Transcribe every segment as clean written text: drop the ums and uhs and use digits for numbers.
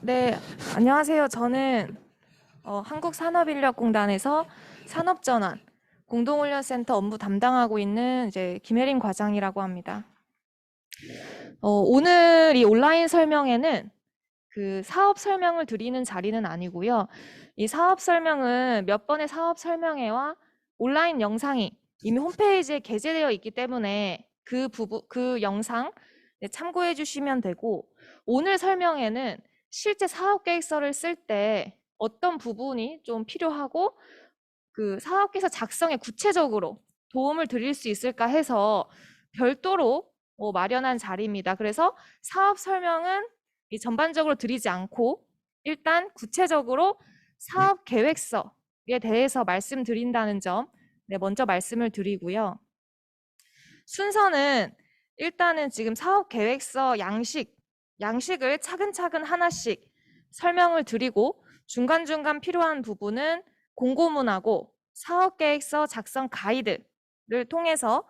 네. 안녕하세요. 저는 한국산업인력공단에서 산업전환 공동훈련센터 업무 담당하고 있는 이제 김혜린 과장이라고 합니다. 오늘 이 온라인 설명회는 그 사업 설명을 드리는 자리는 아니고요. 이 사업 설명은 몇 번의 사업 설명회와 온라인 영상이 이미 홈페이지에 게재되어 있기 때문에 그 영상 참고해 주시면 되고, 오늘 설명회는 실제 사업 계획서를 쓸 때 어떤 부분이 좀 필요하고 그 사업 계획서 작성에 구체적으로 도움을 드릴 수 있을까 해서 별도로 마련한 자리입니다. 그래서 사업 설명은 전반적으로 드리지 않고 일단 구체적으로 사업 계획서에 대해서 말씀드린다는 점 먼저 말씀을 드리고요. 순서는 일단은 지금 사업 계획서 양식을 차근차근 하나씩 설명을 드리고, 중간중간 필요한 부분은 공고문하고 사업계획서 작성 가이드를 통해서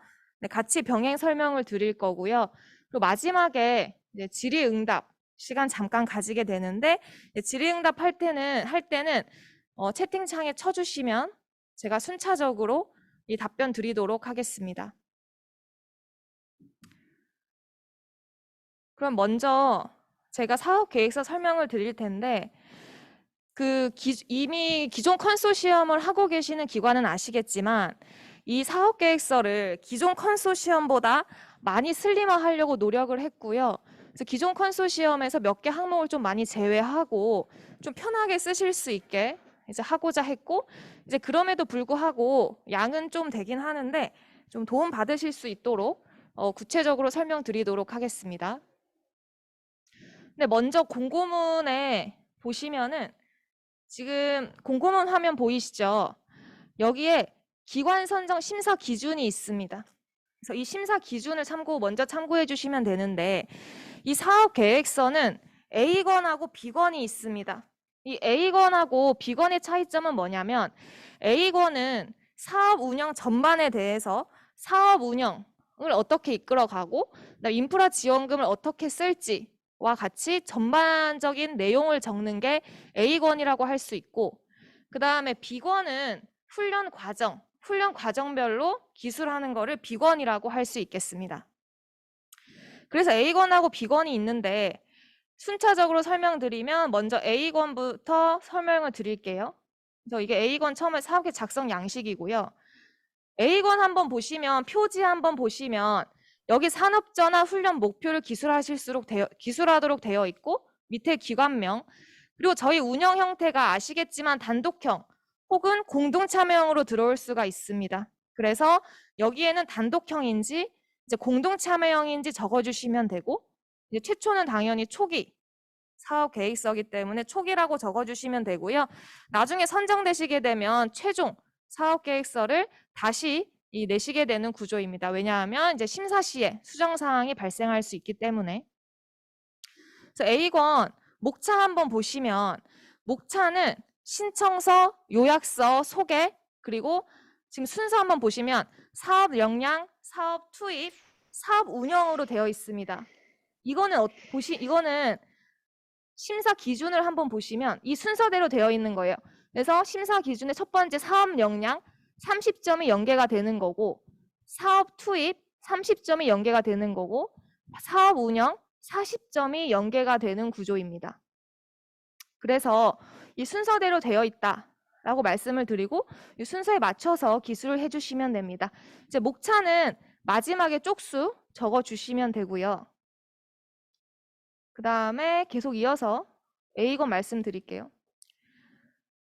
같이 병행 설명을 드릴 거고요. 그리고 마지막에 질의응답 시간 잠깐 가지게 되는데, 질의응답 할 때는 채팅창에 쳐주시면 제가 순차적으로 이 답변 드리도록 하겠습니다. 그럼 먼저 제가 사업 계획서 설명을 드릴 텐데, 이미 기존 컨소시엄을 하고 계시는 기관은 아시겠지만 이 사업 계획서를 기존 컨소시엄보다 많이 슬림화하려고 노력을 했고요. 그래서 기존 컨소시엄에서 몇 개 항목을 좀 많이 제외하고 좀 편하게 쓰실 수 있게 이제 하고자 했고, 이제 그럼에도 불구하고 양은 좀 되긴 하는데 좀 도움 받으실 수 있도록 구체적으로 설명드리도록 하겠습니다. 근데 먼저 공고문에 보시면은 지금 공고문 화면 보이시죠? 여기에 기관 선정 심사 기준이 있습니다. 그래서 이 심사 기준을 먼저 참고해 주시면 되는데, 이 사업 계획서는 A건하고 B건이 있습니다. 이 A건하고 B건의 차이점은 뭐냐면, A건은 사업 운영 전반에 대해서 사업 운영을 어떻게 이끌어가고 인프라 지원금을 어떻게 쓸지와 같이 전반적인 내용을 적는 게 A건이라고 할 수 있고, 그 다음에 B건은 훈련 과정별로 기술하는 거를 B건이라고 할 수 있겠습니다. 그래서 A건하고 B건이 있는데 순차적으로 설명드리면 먼저 A건부터 설명을 드릴게요. 그래서 이게 A건 처음에 사업계획 작성 양식이고요. A건 한번 보시면, 표지 한번 보시면 여기 산업전환 훈련 목표를 기술하도록 되어 있고, 밑에 기관명, 그리고 저희 운영 형태가 아시겠지만 단독형 혹은 공동참여형으로 들어올 수가 있습니다. 그래서 여기에는 단독형인지 이제 공동참여형인지 적어주시면 되고, 이제 최초는 당연히 초기 사업 계획서이기 때문에 초기라고 적어주시면 되고요. 나중에 선정되시게 되면 최종 사업 계획서를 다시 내시게 되는 구조입니다. 왜냐하면 이제 심사 시에 수정 사항이 발생할 수 있기 때문에. 그래서 A건 목차 한번 보시면, 목차는 신청서, 요약서, 소개, 그리고 지금 순서 한번 보시면 사업 역량, 사업 투입, 사업 운영으로 되어 있습니다. 이거는 심사 기준을 한번 보시면 이 순서대로 되어 있는 거예요. 그래서 심사 기준의 첫 번째 사업 역량 30점이 연계가 되는 거고, 사업 투입 30점이 연계가 되는 거고, 사업 운영 40점이 연계가 되는 구조입니다. 그래서 이 순서대로 되어 있다라고 말씀을 드리고, 이 순서에 맞춰서 기술을 해주시면 됩니다. 이제 목차는 마지막에 쪽수 적어주시면 되고요. 그 다음에 계속 이어서 A건 말씀드릴게요.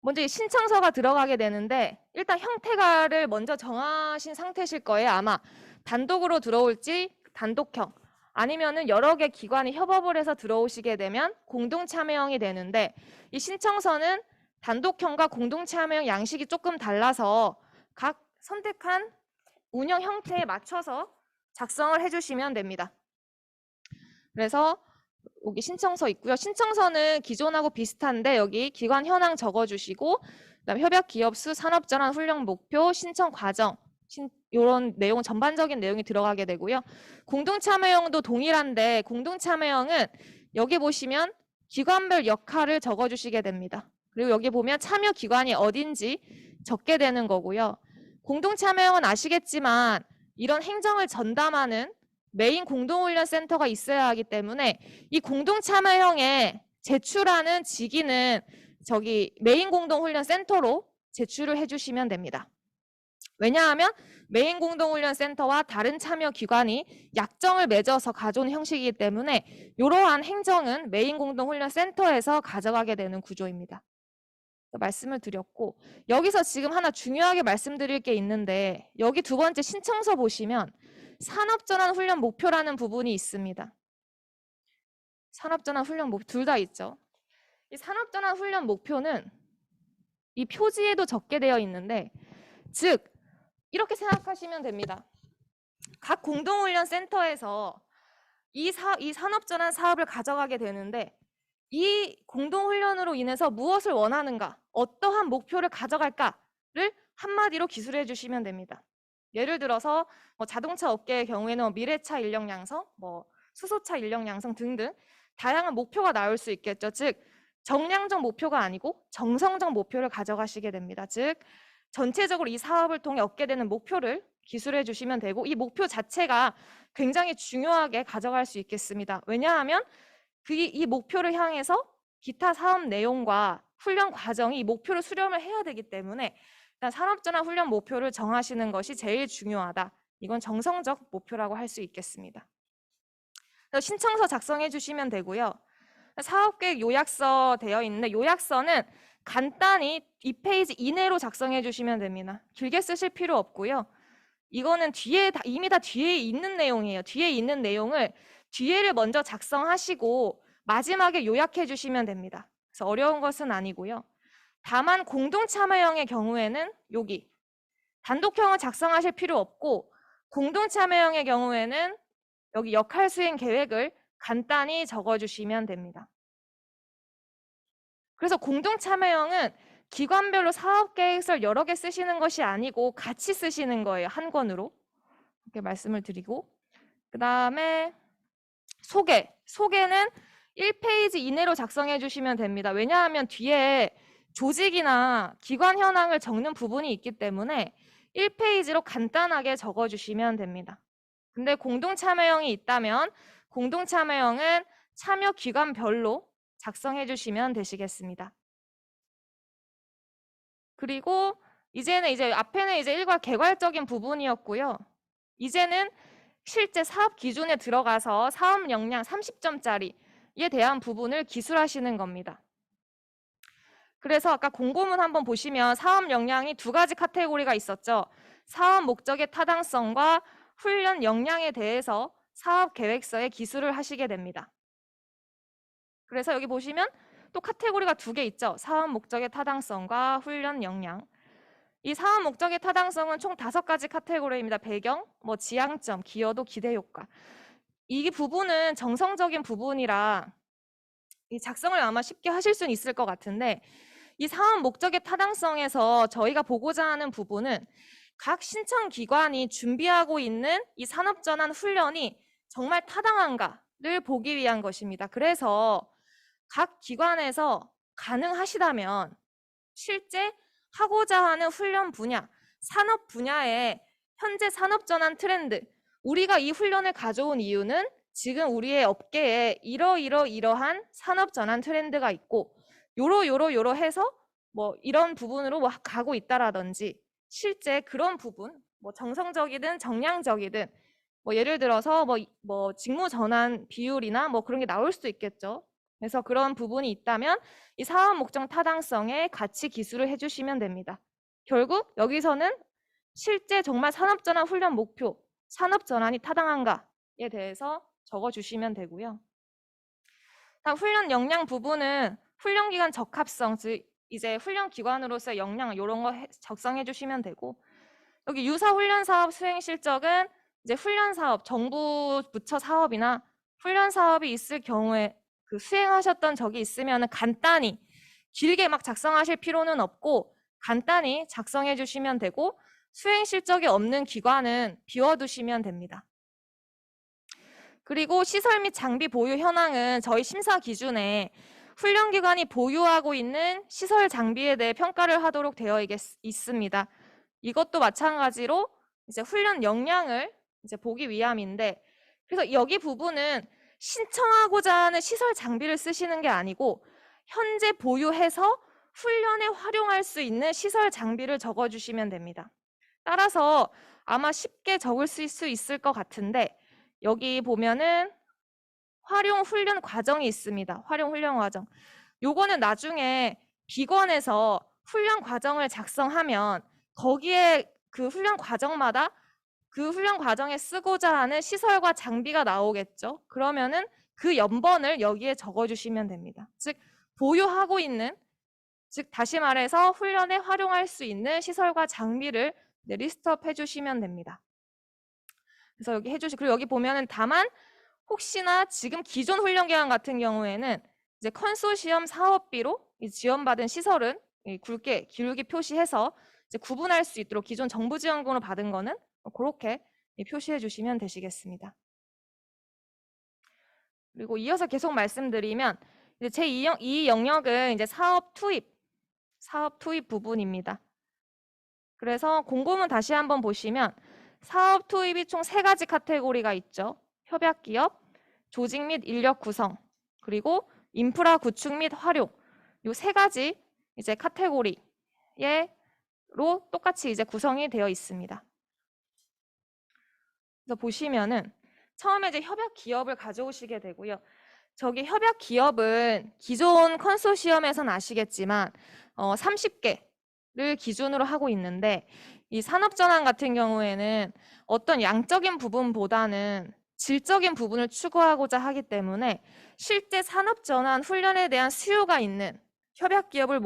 먼저 이 신청서가 들어가게 되는데, 일단 형태가를 먼저 정하신 상태실 거예요. 아마 단독으로 들어올지 단독형, 아니면은 여러 개 기관이 협업을 해서 들어오시게 되면 공동참여형이 되는데, 이 신청서는 단독형과 공동참여형 양식이 조금 달라서 각 선택한 운영 형태에 맞춰서 작성을 해주시면 됩니다. 그래서 여기 신청서 있고요. 신청서는 기존하고 비슷한데 여기 기관 현황 적어주시고, 그다음에 협약 기업 수, 산업전환 훈련 목표, 신청 과정, 이런 내용, 전반적인 내용이 들어가게 되고요. 공동참여형도 동일한데 공동참여형은 여기 보시면 기관별 역할을 적어주시게 됩니다. 그리고 여기 보면 참여 기관이 어딘지 적게 되는 거고요. 공동참여형은 아시겠지만 이런 행정을 전담하는 메인 공동훈련센터가 있어야 하기 때문에 이 공동참여형에 제출하는 직위는 저기 메인 공동훈련센터로 제출을 해주시면 됩니다. 왜냐하면 메인 공동훈련센터와 다른 참여 기관이 약정을 맺어서 가져온 형식이기 때문에 이러한 행정은 메인 공동훈련센터에서 가져가게 되는 구조입니다. 말씀을 드렸고, 여기서 지금 하나 중요하게 말씀드릴 게 있는데 여기 두 번째 신청서 보시면 산업전환 훈련 목표라는 부분이 있습니다. 산업전환 훈련 목표 둘 다 있죠. 이 산업전환 훈련 목표는 이 표지에도 적게 되어 있는데, 즉 이렇게 생각하시면 됩니다. 각 공동훈련센터에서 이 산업전환 사업을 가져가게 되는데 이 공동훈련으로 인해서 무엇을 원하는가, 어떠한 목표를 가져갈까를 한마디로 기술해 주시면 됩니다. 예를 들어서 자동차 업계의 경우에는 미래차 인력 양성, 수소차 인력 양성 등등 다양한 목표가 나올 수 있겠죠. 즉 정량적 목표가 아니고 정성적 목표를 가져가시게 됩니다. 즉 전체적으로 이 사업을 통해 얻게 되는 목표를 기술해 주시면 되고, 이 목표 자체가 굉장히 중요하게 가져갈 수 있겠습니다. 왜냐하면 이 목표를 향해서 기타 사업 내용과 훈련 과정이 이 목표를 수렴을 해야 되기 때문에 일단 산업전환 훈련 목표를 정하시는 것이 제일 중요하다. 이건 정성적 목표라고 할 수 있겠습니다. 그래서 신청서 작성해 주시면 되고요. 사업계획 요약서 되어 있는데 요약서는 간단히 2페이지 이내로 작성해 주시면 됩니다. 길게 쓰실 필요 없고요. 이거는 이미 다 뒤에 있는 내용이에요. 뒤에 있는 내용을 뒤에를 먼저 작성하시고 마지막에 요약해 주시면 됩니다. 그래서 어려운 것은 아니고요. 다만 공동참여형의 경우에는 여기 단독형을 작성하실 필요 없고, 공동참여형의 경우에는 여기 역할 수행 계획을 간단히 적어주시면 됩니다. 그래서 공동참여형은 기관별로 사업계획서를 여러 개 쓰시는 것이 아니고 같이 쓰시는 거예요. 한 권으로. 이렇게 말씀을 드리고, 그 다음에 소개는 1페이지 이내로 작성해 주시면 됩니다. 왜냐하면 뒤에 조직이나 기관 현황을 적는 부분이 있기 때문에 1페이지로 간단하게 적어주시면 됩니다. 근데 공동참여형이 있다면 공동참여형은 참여 기관별로 작성해 주시면 되시겠습니다. 그리고 앞에는 일괄 개괄적인 부분이었고요. 이제는 실제 사업 기준에 들어가서 사업 역량 30점짜리에 대한 부분을 기술하시는 겁니다. 그래서 아까 공고문 한번 보시면 사업 역량이 두 가지 카테고리가 있었죠. 사업 목적의 타당성과 훈련 역량에 대해서 사업 계획서에 기술을 하시게 됩니다. 그래서 여기 보시면 또 카테고리가 두 개 있죠. 사업 목적의 타당성과 훈련 역량. 이 사업 목적의 타당성은 총 5가지 카테고리입니다. 배경, 지향점, 기여도, 기대 효과. 이 부분은 정성적인 부분이라 이 작성을 아마 쉽게 하실 수는 있을 것 같은데, 이 사업 목적의 타당성에서 저희가 보고자 하는 부분은 각 신청 기관이 준비하고 있는 이 산업전환 훈련이 정말 타당한가를 보기 위한 것입니다. 그래서 각 기관에서 가능하시다면 실제 하고자 하는 훈련 분야, 산업 분야의 현재 산업전환 트렌드, 우리가 이 훈련을 가져온 이유는 지금 우리의 업계에 이러한 산업전환 트렌드가 있고 요러 해서 이런 부분으로 가고 있다라든지, 실제 그런 부분, 정성적이든 정량적이든 예를 들어서 직무 전환 비율이나 그런 게 나올 수도 있겠죠. 그래서 그런 부분이 있다면 이 사업 목적 타당성에 같이 기술을 해주시면 됩니다. 결국 여기서는 실제 정말 산업전환 훈련 목표, 산업전환이 타당한가에 대해서 적어주시면 되고요. 다음 훈련 역량 부분은 훈련기간 적합성, 즉 이제 훈련기관으로서의 역량 이런 거 작성해 주시면 되고, 여기 유사훈련사업 수행 실적은 이제 훈련사업, 정부 부처 사업이나 훈련사업이 있을 경우에 그 수행하셨던 적이 있으면 간단히 길게 막 작성하실 필요는 없고 간단히 작성해 주시면 되고, 수행 실적이 없는 기관은 비워두시면 됩니다. 그리고 시설 및 장비 보유 현황은 저희 심사 기준에 훈련기관이 보유하고 있는 시설 장비에 대해 평가를 하도록 되어 있습니다. 이것도 마찬가지로 이제 훈련 역량을 이제 보기 위함인데, 그래서 여기 부분은 신청하고자 하는 시설 장비를 쓰시는 게 아니고 현재 보유해서 훈련에 활용할 수 있는 시설 장비를 적어주시면 됩니다. 따라서 아마 쉽게 적을 수 있을 것 같은데, 여기 보면은 활용 훈련 과정이 있습니다. 활용 훈련 과정. 요거는 나중에 비건에서 훈련 과정을 작성하면 거기에 그 훈련 과정마다 그 훈련 과정에 쓰고자 하는 시설과 장비가 나오겠죠. 그러면은 그 연번을 여기에 적어주시면 됩니다. 즉 보유하고 있는, 즉 다시 말해서 훈련에 활용할 수 있는 시설과 장비를 리스트업 해주시면 됩니다. 그래서 여기 그리고 여기 보면은 다만 혹시나 지금 기존 훈련기관 같은 경우에는 이제 컨소시엄 사업비로 지원받은 시설은 굵게 기울기 표시해서 이제 구분할 수 있도록 기존 정부 지원금으로 받은 거는 그렇게 표시해 주시면 되시겠습니다. 그리고 이어서 계속 말씀드리면 이제 제2 영역은 이제 사업 투입 부분입니다. 그래서 공고문 다시 한번 보시면 사업 투입이 총 3가지 카테고리가 있죠. 협약 기업, 조직 및 인력 구성, 그리고 인프라 구축 및 활용. 요 3가지 이제 카테고리로 똑같이 이제 구성이 되어 있습니다. 그래서 보시면은 처음에 이제 협약 기업을 가져오시게 되고요. 저기 협약 기업은 기존 컨소시엄에서는 아시겠지만 30개를 기준으로 하고 있는데, 이 산업전환 같은 경우에는 어떤 양적인 부분보다는 질적인 부분을 추구하고자 하기 때문에 실제 산업전환 훈련에 대한 수요가 있는 협약 기업을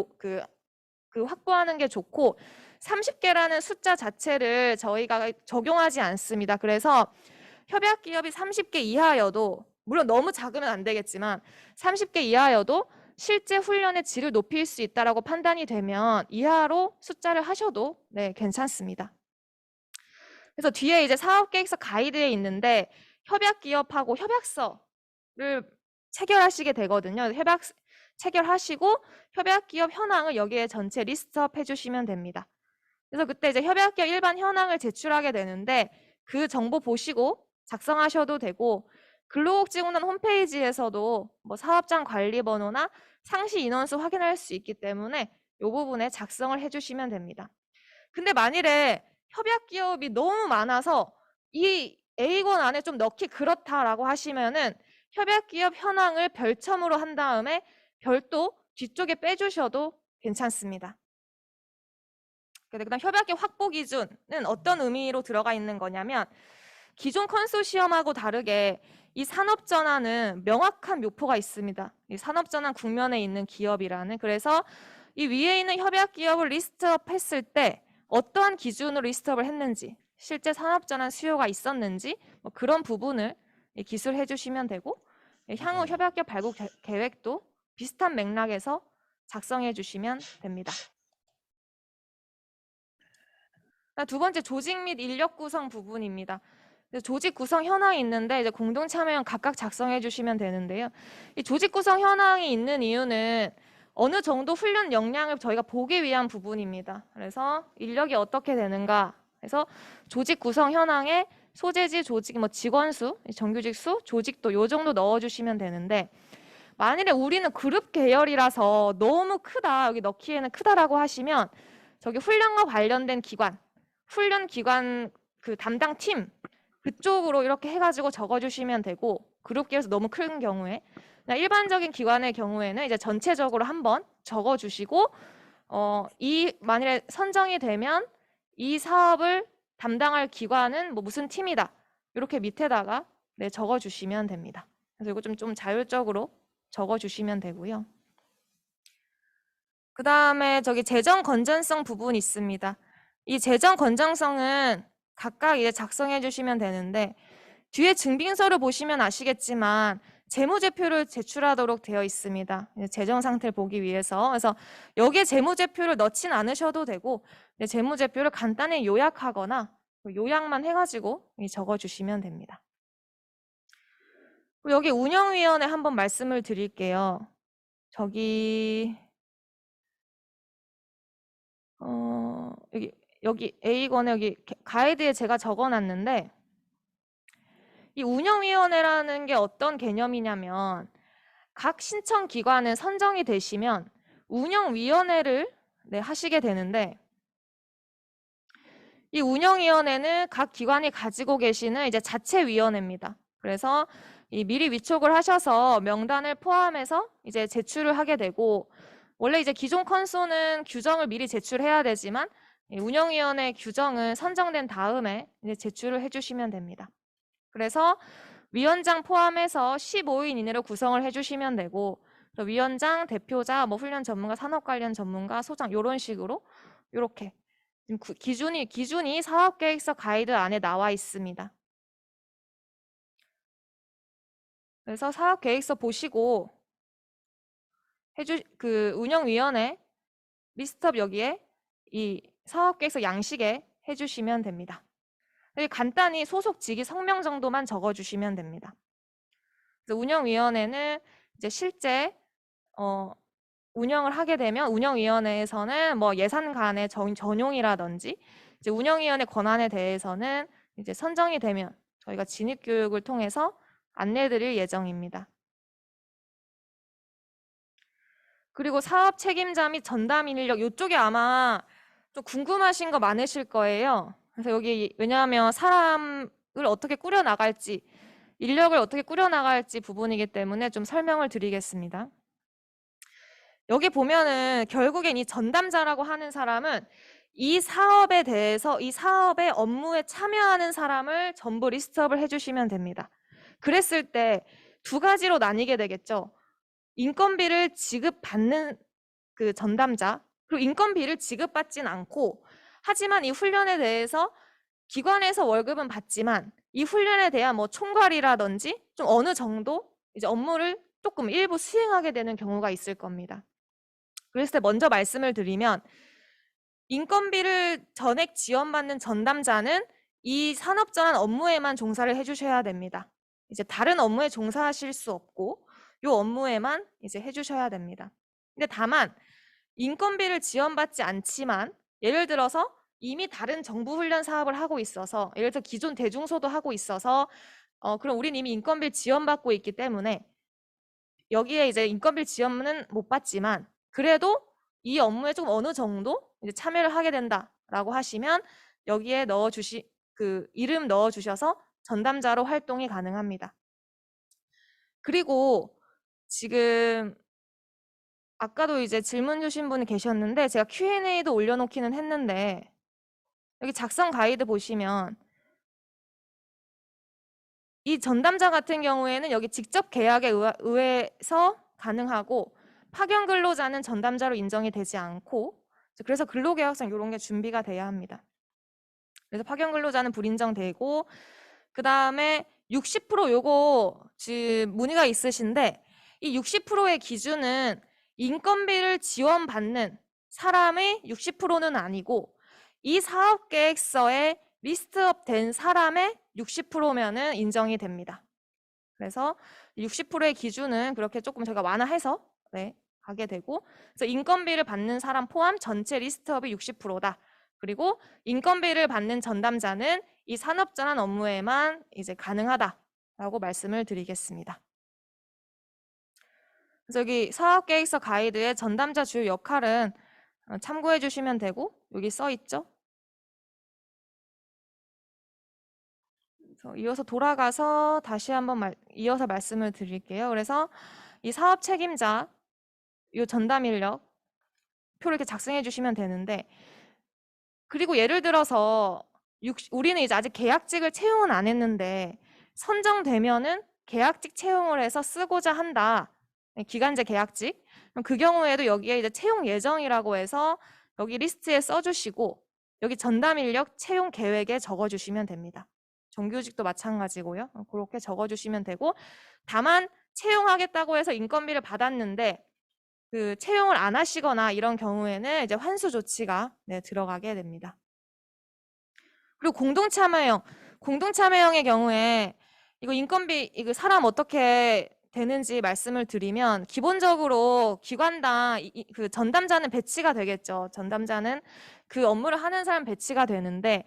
확보하는 게 좋고, 30개라는 숫자 자체를 저희가 적용하지 않습니다. 그래서 협약 기업이 30개 이하여도, 물론 너무 작으면 안 되겠지만 30개 이하여도 실제 훈련의 질을 높일 수 있다라고 판단이 되면 이하로 숫자를 하셔도 괜찮습니다. 그래서 뒤에 이제 사업계획서 가이드에 있는데 협약 기업하고 협약서를 체결하시게 되거든요. 체결하시고 협약 기업 현황을 여기에 전체 리스트업 해주시면 됩니다. 그래서 그때 이제 협약 기업 일반 현황을 제출하게 되는데 그 정보 보시고 작성하셔도 되고, 근로복지공단 홈페이지에서도 뭐 사업장 관리 번호나 상시 인원수 확인할 수 있기 때문에 이 부분에 작성을 해주시면 됩니다. 근데 만일에 협약 기업이 너무 많아서 이 A1 안에 좀 넣기 그렇다라고 하시면은 협약 기업 현황을 별첨으로 한 다음에 별도 뒤쪽에 빼주셔도 괜찮습니다. 그다음 협약 기업 확보 기준은 어떤 의미로 들어가 있는 거냐면, 기존 컨소시엄하고 다르게 이 산업전환은 명확한 묘포가 있습니다. 이 산업전환 국면에 있는 기업이라는. 그래서 이 위에 있는 협약 기업을 리스트업 했을 때 어떠한 기준으로 리스트업을 했는지, 실제 산업전환 수요가 있었는지 뭐 그런 부분을 기술해 주시면 되고, 향후 협약 기업 발굴 계획도 비슷한 맥락에서 작성해 주시면 됩니다. 두 번째, 조직 및 인력 구성 부분입니다. 조직 구성 현황이 있는데 이제 공동 참여형 각각 작성해 주시면 되는데요. 이 조직 구성 현황이 있는 이유는 어느 정도 훈련 역량을 저희가 보기 위한 부분입니다. 그래서 인력이 어떻게 되는가 해서 조직 구성 현황에 소재지, 조직, 뭐 직원 수, 정규직 수, 조직도 요 정도 넣어 주시면 되는데, 만일에 우리는 그룹 계열이라서 너무 크다, 여기 넣기에는 크다라고 하시면 저기 훈련과 관련된 기관, 훈련 기관 그 담당 팀 그쪽으로 이렇게 해가지고 적어주시면 되고, 그룹 계열에서 너무 큰 경우에, 일반적인 기관의 경우에는 이제 전체적으로 한번 적어주시고, 만일에 선정이 되면 이 사업을 담당할 기관은 뭐 무슨 팀이다, 이렇게 밑에다가 적어주시면 됩니다. 그래서 이거 좀 자율적으로 적어주시면 되고요. 그 다음에 저기 재정 건전성 부분 있습니다. 이 재정 건전성은 각각 이제 작성해 주시면 되는데, 뒤에 증빙서를 보시면 아시겠지만 재무제표를 제출하도록 되어 있습니다. 재정 상태를 보기 위해서. 그래서 여기에 재무제표를 넣진 않으셔도 되고 재무제표를 간단히 요약하거나 요약만 해가지고 적어주시면 됩니다. 여기 운영위원회 한번 말씀을 드릴게요. 저기 여기 A권에 여기 가이드에 제가 적어놨는데, 이 운영위원회라는 게 어떤 개념이냐면, 각 신청기관은 선정이 되시면 운영위원회를 하시게 되는데, 이 운영위원회는 각 기관이 가지고 계시는 이제 자체위원회입니다. 그래서 이 미리 위촉을 하셔서 명단을 포함해서 이제 제출을 하게 되고, 원래 이제 기존 컨소는 규정을 미리 제출해야 되지만, 이 운영위원회 규정은 선정된 다음에 이제 제출을 해주시면 됩니다. 그래서 위원장 포함해서 15인 이내로 구성을 해주시면 되고, 위원장, 대표자, 뭐 훈련 전문가, 산업 관련 전문가, 소장 이런 식으로 이렇게 기준이 사업계획서 가이드 안에 나와 있습니다. 그래서 사업계획서 보시고 운영위원회 리스트업 여기에 이 사업계획서 양식에 해주시면 됩니다. 간단히 소속 직위 성명 정도만 적어주시면 됩니다. 그래서 운영위원회는 이제 실제 운영을 하게 되면 운영위원회에서는 뭐 예산간의 전용이라든지 이제 운영위원회 권한에 대해서는 이제 선정이 되면 저희가 진입교육을 통해서 안내드릴 예정입니다. 그리고 사업 책임자 및 전담 인력 이쪽에 아마 좀 궁금하신 거 많으실 거예요. 그래서 여기 왜냐하면 사람을 어떻게 꾸려나갈지 인력을 어떻게 꾸려나갈지 부분이기 때문에 좀 설명을 드리겠습니다. 여기 보면은 결국엔 이 전담자라고 하는 사람은 이 사업에 대해서 이 사업의 업무에 참여하는 사람을 전부 리스트업을 해주시면 됩니다. 그랬을 때 두 가지로 나뉘게 되겠죠. 인건비를 지급받는 그 전담자, 그리고 인건비를 지급받진 않고 하지만 이 훈련에 대해서 기관에서 월급은 받지만 이 훈련에 대한 뭐 총괄이라든지 좀 어느 정도 이제 업무를 조금 일부 수행하게 되는 경우가 있을 겁니다. 그랬을 때 먼저 말씀을 드리면 인건비를 전액 지원받는 전담자는 이 산업전환 업무에만 종사를 해주셔야 됩니다. 이제 다른 업무에 종사하실 수 없고 이 업무에만 이제 해주셔야 됩니다. 근데 다만 인건비를 지원받지 않지만 예를 들어서 이미 다른 정부 훈련 사업을 하고 있어서 예를 들어 기존 대중소도 하고 있어서 그럼 우린 이미 인건비 지원받고 있기 때문에 여기에 이제 인건비 지원은 못 받지만 그래도 이 업무에 좀 어느 정도 이제 참여를 하게 된다라고 하시면 여기에 이름 넣어주셔서 전담자로 활동이 가능합니다. 그리고 지금 아까도 이제 질문 주신 분이 계셨는데 제가 Q&A도 올려놓기는 했는데 여기 작성 가이드 보시면 이 전담자 같은 경우에는 여기 직접 계약에 의해서 가능하고 파견 근로자는 전담자로 인정이 되지 않고 그래서 근로계약상 이런 게 준비가 돼야 합니다. 그래서 파견 근로자는 불인정되고 그 다음에 60% 요거 지금 문의가 있으신데 이 60%의 기준은 인건비를 지원받는 사람의 60%는 아니고 이 사업계획서에 리스트업 된 사람의 60%면은 인정이 됩니다. 그래서 60%의 기준은 그렇게 조금 제가 완화해서 가게 되고 그래서 인건비를 받는 사람 포함 전체 리스트업이 60%다. 그리고 인건비를 받는 전담자는 이 산업전환 업무에만 이제 가능하다라고 말씀을 드리겠습니다. 그래서 여기 사업계획서 가이드의 전담자 주요 역할은 참고해 주시면 되고 여기 써 있죠. 그래서 이어서 돌아가서 다시 한번 이어서 말씀을 드릴게요. 그래서 이 사업 책임자 이 전담 인력 표를 이렇게 작성해 주시면 되는데 그리고 예를 들어서 우리는 이제 아직 계약직을 채용은 안 했는데 선정되면은 계약직 채용을 해서 쓰고자 한다. 기간제 계약직. 그럼 그 경우에도 여기에 이제 채용 예정이라고 해서 여기 리스트에 써주시고 여기 전담 인력 채용 계획에 적어주시면 됩니다. 정규직도 마찬가지고요. 그렇게 적어주시면 되고 다만 채용하겠다고 해서 인건비를 받았는데 그 채용을 안 하시거나 이런 경우에는 이제 환수 조치가 들어가게 됩니다. 그리고 공동참여형. 공동참여형의 경우에 이거 인건비 이거 사람 어떻게 되는지 말씀을 드리면 기본적으로 기관당 그 전담자는 배치가 되겠죠. 전담자는 그 업무를 하는 사람 배치가 되는데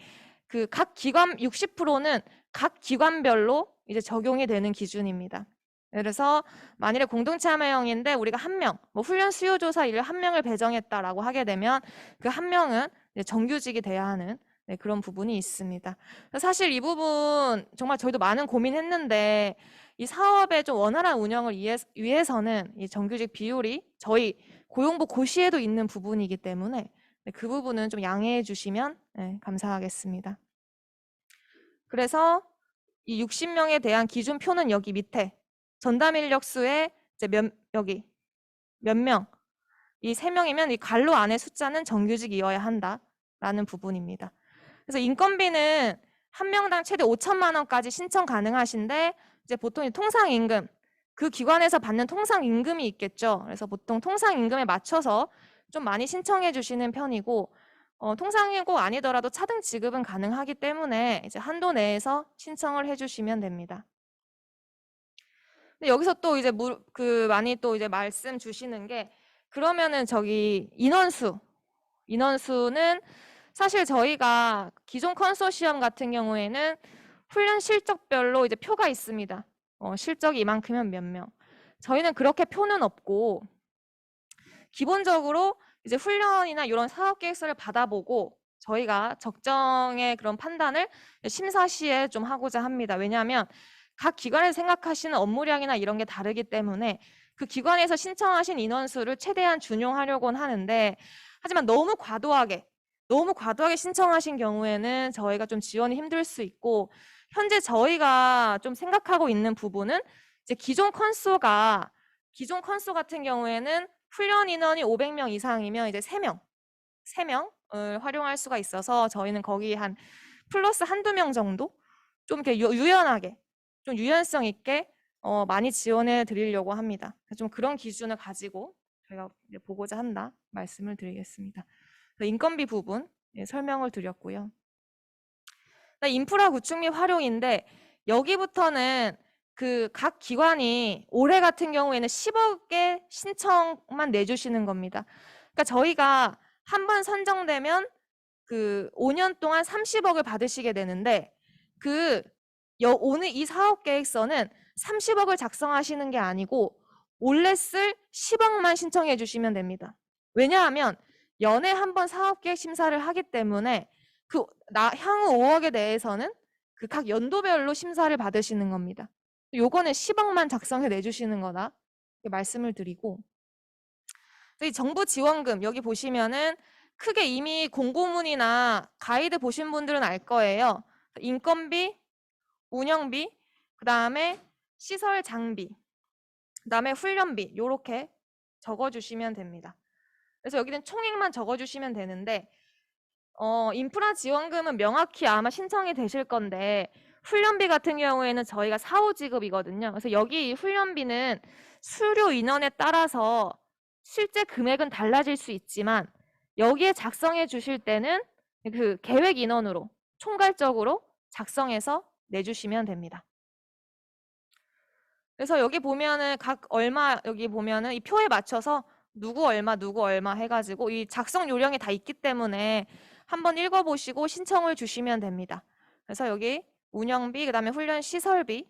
그 각 기관 60%는 각 기관별로 이제 적용이 되는 기준입니다. 그래서 만일에 공동참여형인데 우리가 한 명, 뭐 훈련 수요조사 일을 한 명을 배정했다라고 하게 되면 그 한 명은 정규직이 돼야 하는 그런 부분이 있습니다. 사실 이 부분 정말 저희도 많은 고민했는데 이 사업의 좀 원활한 운영을 위해서는 이 정규직 비율이 저희 고용부 고시에도 있는 부분이기 때문에 그 부분은 좀 양해해 주시면 감사하겠습니다. 그래서 이 60명에 대한 기준표는 여기 밑에 전담 인력 수의 이제 여기 몇 명, 이 3명이면 이 괄호 안에 숫자는 정규직이어야 한다라는 부분입니다. 그래서 인건비는 한 명당 최대 5천만 원까지 신청 가능하신데 이제 보통 통상임금, 그 기관에서 받는 통상임금이 있겠죠. 그래서 보통 통상임금에 맞춰서 좀 많이 신청해 주시는 편이고 통상이고 아니더라도 차등 지급은 가능하기 때문에 이제 한도 내에서 신청을 해주시면 됩니다. 근데 여기서 또 이제 많이 또 이제 말씀 주시는 게 그러면은 저기 인원수는 사실 저희가 기존 컨소시엄 같은 경우에는 훈련 실적별로 이제 표가 있습니다. 실적이 이만큼이면 몇 명. 저희는 그렇게 표는 없고 기본적으로 이제 훈련이나 이런 사업 계획서를 받아보고 저희가 적정의 그런 판단을 심사 시에 좀 하고자 합니다. 왜냐하면 각 기관에서 생각하시는 업무량이나 이런 게 다르기 때문에 그 기관에서 신청하신 인원수를 최대한 준용하려고는 하는데 하지만 너무 과도하게 신청하신 경우에는 저희가 좀 지원이 힘들 수 있고 현재 저희가 좀 생각하고 있는 부분은 이제 기존 컨소 같은 경우에는 훈련 인원이 500명 이상이면 이제 3명을 활용할 수가 있어서 저희는 거기 한 플러스 한두 명 정도 좀 이렇게 유연하게 좀 유연성 있게 많이 지원해 드리려고 합니다. 좀 그런 기준을 가지고 저희가 보고자 한다 말씀을 드리겠습니다. 인건비 부분 설명을 드렸고요. 인프라 구축 및 활용인데 여기부터는 그 각 기관이 올해 같은 경우에는 10억의 신청만 내주시는 겁니다. 그러니까 저희가 한 번 선정되면 그 5년 동안 30억을 받으시게 되는데 오늘 이 사업 계획서는 30억을 작성하시는 게 아니고 올해 쓸 10억만 신청해 주시면 됩니다. 왜냐하면 연에 한 번 사업 계획 심사를 하기 때문에 향후 5억에 대해서는 그 각 연도별로 심사를 받으시는 겁니다. 요거는 10억만 작성해 내주시는 거다 말씀을 드리고 이 정부 지원금 여기 보시면은 크게 이미 공고문이나 가이드 보신 분들은 알 거예요. 인건비, 운영비, 그 다음에 시설 장비, 그 다음에 훈련비 이렇게 적어주시면 됩니다. 그래서 여기는 총액만 적어주시면 되는데 인프라 지원금은 명확히 아마 신청이 되실 건데 훈련비 같은 경우에는 저희가 4호 지급이거든요. 그래서 여기 훈련비는 수료 인원에 따라서 실제 금액은 달라질 수 있지만 여기에 작성해 주실 때는 그 계획 인원으로 총괄적으로 작성해서 내주시면 됩니다. 그래서 여기 보면은 여기 보면은 이 표에 맞춰서 누구 얼마 해가지고 이 작성 요령이 다 있기 때문에 한번 읽어보시고 신청을 주시면 됩니다. 그래서 여기 운영비, 그 다음에 훈련 시설비,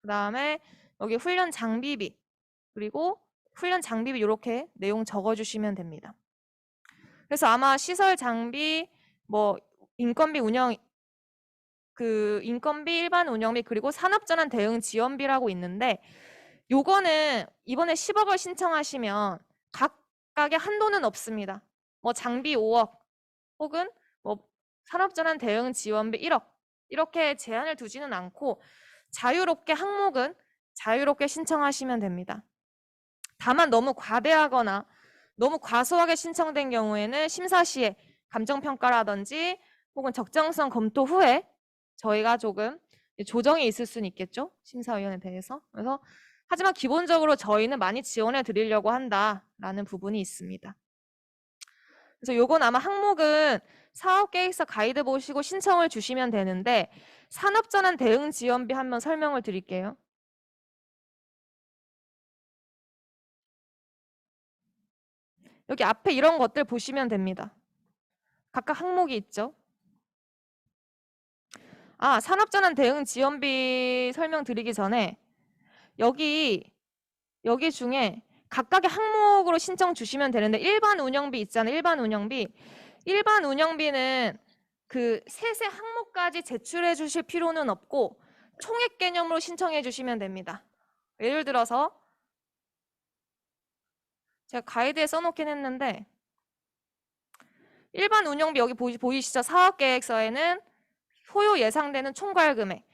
그 다음에 여기 훈련 장비비, 그리고 훈련 장비비 이렇게 내용 적어주시면 됩니다. 그래서 아마 시설 장비, 뭐 인건비 인건비, 일반 운영비, 그리고 산업전환 대응 지원비라고 있는데 요거는 이번에 10억을 신청하시면 각각의 한도는 없습니다. 뭐 장비 5억 혹은 뭐 산업전환 대응 지원비 1억 이렇게 제한을 두지는 않고 자유롭게 항목은 자유롭게 신청하시면 됩니다. 다만 너무 과대하거나 너무 과소하게 신청된 경우에는 심사 시에 감정평가라든지 혹은 적정성 검토 후에 저희가 조금 조정이 있을 수는 있겠죠. 심사위원에 대해서. 그래서 하지만 기본적으로 저희는 많이 지원해 드리려고 한다라는 부분이 있습니다. 그래서 요건 아마 항목은 사업계획서 가이드 보시고 신청을 주시면 되는데 산업전환 대응 지원비 한번 설명을 드릴게요. 여기 앞에 이런 것들 보시면 됩니다. 각각 항목이 있죠. 산업전환 대응 지원비 설명드리기 전에 여기 중에 각각의 항목으로 신청 주시면 되는데 일반 운영비 있잖아요. 일반 운영비는 그 세세 항목까지 제출해 주실 필요는 없고 총액 개념으로 신청해 주시면 됩니다. 예를 들어서 제가 가이드에 써놓긴 했는데 일반 운영비 여기 보이시죠? 사업계획서에는 소요 예상되는 총괄 금액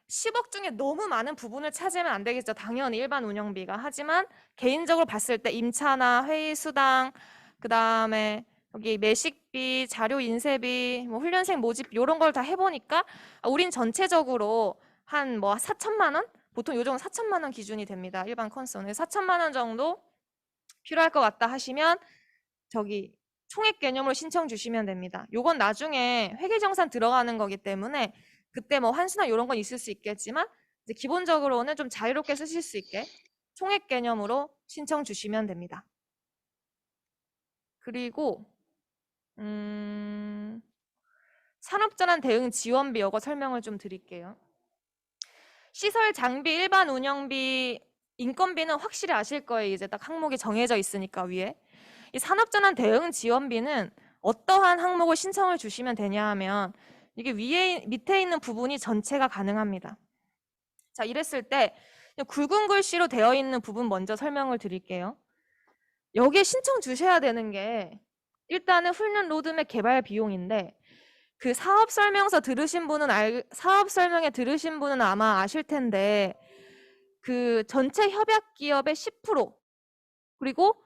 10억 중에 너무 많은 부분을 차지하면 안 되겠죠. 당연히 일반 운영비가. 하지만 개인적으로 봤을 때 임차나 회의 수당, 그 다음에 여기 매식비, 자료 인쇄비, 뭐 훈련생 모집 이런 걸 다 해보니까 우린 전체적으로 한 뭐 4천만 원? 보통 요즘은 4천만 원 기준이 됩니다. 일반 컨소는 4천만 원 정도 필요할 것 같다 하시면 저기 총액 개념으로 신청 주시면 됩니다. 요건 나중에 회계정산 들어가는 거기 때문에 그때 뭐 환수나 이런 건 있을 수 있겠지만 이제 기본적으로는 좀 자유롭게 쓰실 수 있게 총액 개념으로 신청 주시면 됩니다. 그리고 산업전환 대응 지원비 이거 설명을 좀 드릴게요. 시설 장비 일반 운영비 인건비는 확실히 아실 거예요. 이제 딱 항목이 정해져 있으니까 위에. 이 산업전환 대응 지원비는 어떠한 항목을 신청을 주시면 되냐 하면 이게 밑에 있는 부분이 전체가 가능합니다. 자, 이랬을 때 굵은 글씨로 되어 있는 부분 먼저 설명을 드릴게요. 여기에 신청 주셔야 되는 게 일단은 훈련 로드맵 개발 비용인데 그 사업 설명서 들으신 분은 사업 설명회 들으신 분은 아마 아실 텐데 그 전체 협약 기업의 10% 그리고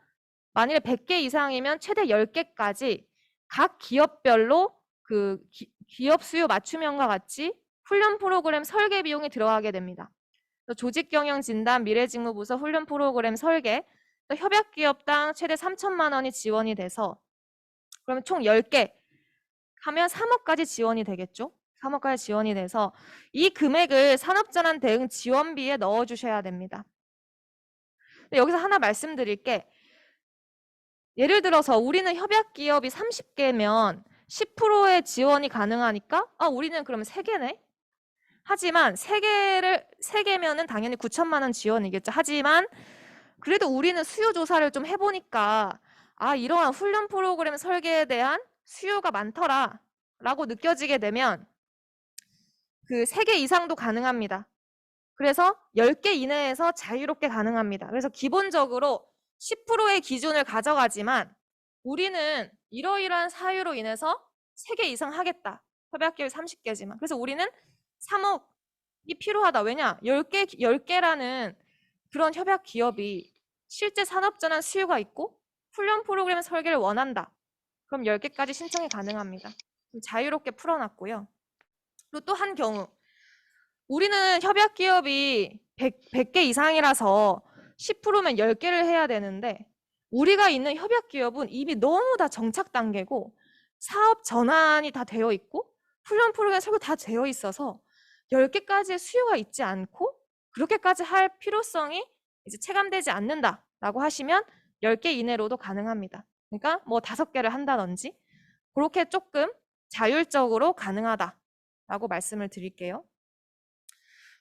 만일에 100개 이상이면 최대 10개까지 각 기업별로 그 기업 수요 맞춤형과 같이 훈련 프로그램 설계 비용이 들어가게 됩니다. 조직 경영 진단, 미래직무부서 훈련 프로그램 설계, 협약 기업당 최대 3천만 원이 지원이 돼서 그러면 총 10개 하면 3억까지 지원이 되겠죠. 3억까지 지원이 돼서 이 금액을 산업전환 대응 지원비에 넣어주셔야 됩니다. 근데 여기서 하나 말씀드릴 게 예를 들어서 우리는 협약 기업이 30개면 10%의 지원이 가능하니까 우리는 그러면 3개네? 하지만 3개면은 당연히 9천만 원 지원이겠죠. 하지만 그래도 우리는 수요 조사를 좀 해보니까 이러한 훈련 프로그램 설계에 대한 수요가 많더라 라고 느껴지게 되면 그 3개 이상도 가능합니다. 그래서 10개 이내에서 자유롭게 가능합니다. 그래서 기본적으로 10%의 기준을 가져가지만 우리는 이러이러한 사유로 인해서 3개 이상 하겠다. 협약기업 30개지만. 그래서 우리는 3억이 필요하다. 왜냐? 10개라는 그런 협약 기업이 실제 산업전환 수요가 있고 훈련 프로그램 설계를 원한다. 그럼 10개까지 신청이 가능합니다. 자유롭게 풀어놨고요. 그리고 또 한 경우 우리는 협약 기업이 100개 이상이라서 10%면 10개를 해야 되는데 우리가 있는 협약 기업은 이미 너무 다 정착 단계고 사업 전환이 다 되어 있고 훈련 프로그램 설계 다 되어 있어서 10개까지의 수요가 있지 않고 그렇게까지 할 필요성이 이제 체감되지 않는다라고 하시면 10개 이내로도 가능합니다. 그러니까 뭐 5개를 한다든지 그렇게 조금 자율적으로 가능하다라고 말씀을 드릴게요.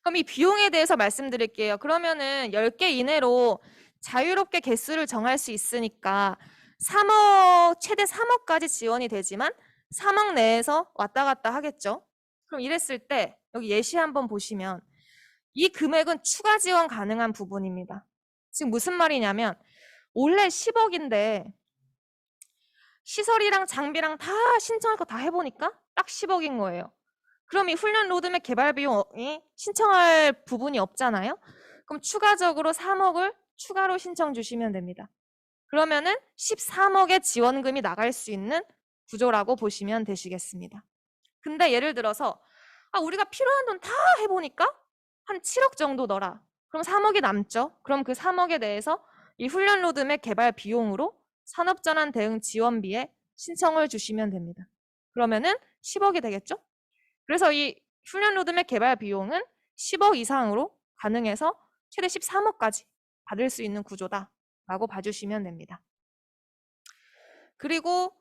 그럼 이 비용에 대해서 말씀드릴게요. 그러면은 10개 이내로 자유롭게 개수를 정할 수 있으니까 3억, 최대 3억까지 지원이 되지만 3억 내에서 왔다 갔다 하겠죠. 그럼 이랬을 때 여기 예시 한번 보시면 이 금액은 추가 지원 가능한 부분입니다. 지금 무슨 말이냐면 원래 10억인데 시설이랑 장비랑 다 신청할 거 다 해보니까 딱 10억인 거예요. 그럼 이 훈련 로드맵 개발 비용이 신청할 부분이 없잖아요. 그럼 추가적으로 3억을 추가로 신청 주시면 됩니다. 그러면은 13억의 지원금이 나갈 수 있는 구조라고 보시면 되시겠습니다. 근데 예를 들어서 우리가 필요한 돈 다 해보니까 한 7억 정도 넣어라. 그럼 3억이 남죠. 그럼 그 3억에 대해서 이 훈련 로드맵 개발 비용으로 산업전환 대응 지원비에 신청을 주시면 됩니다. 그러면은 10억이 되겠죠? 그래서 이 훈련 로드맵 개발 비용은 10억 이상으로 가능해서 최대 13억까지 받을 수 있는 구조다라고 봐주시면 됩니다. 그리고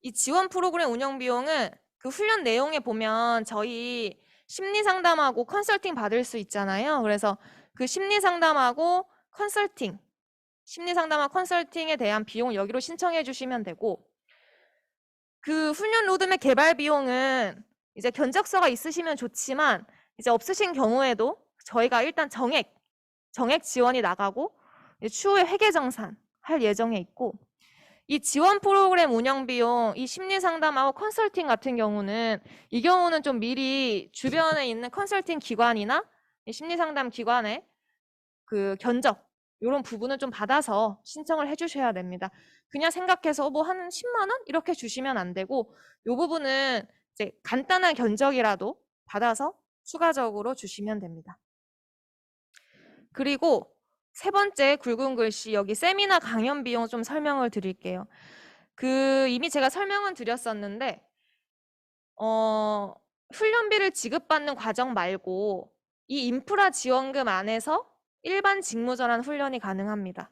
이 지원 프로그램 운영 비용은 그 훈련 내용에 보면 저희 심리 상담하고 컨설팅 받을 수 있잖아요. 그래서 그 심리 상담하고 컨설팅에 대한 비용을 여기로 신청해 주시면 되고, 그 훈련 로드맵 개발 비용은 이제 견적서가 있으시면 좋지만 이제 없으신 경우에도 저희가 일단 정액 지원이 나가고 추후에 회계정산 할 예정에 있고, 이 지원 프로그램 운영 비용, 이 심리 상담하고 컨설팅 같은 경우는 이 경우는 좀 미리 주변에 있는 컨설팅 기관이나 심리 상담 기관에 그 견적 이런 부분을 좀 받아서 신청을 해주셔야 됩니다. 그냥 생각해서 뭐 한 10만 원 이렇게 주시면 안 되고, 이 부분은 이제 간단한 견적이라도 받아서 추가적으로 주시면 됩니다. 그리고 세 번째 굵은 글씨, 여기 세미나 강연 비용 좀 설명을 드릴게요. 이미 제가 설명은 드렸었는데, 훈련비를 지급받는 과정 말고 이 인프라 지원금 안에서 일반 직무전환 훈련이 가능합니다.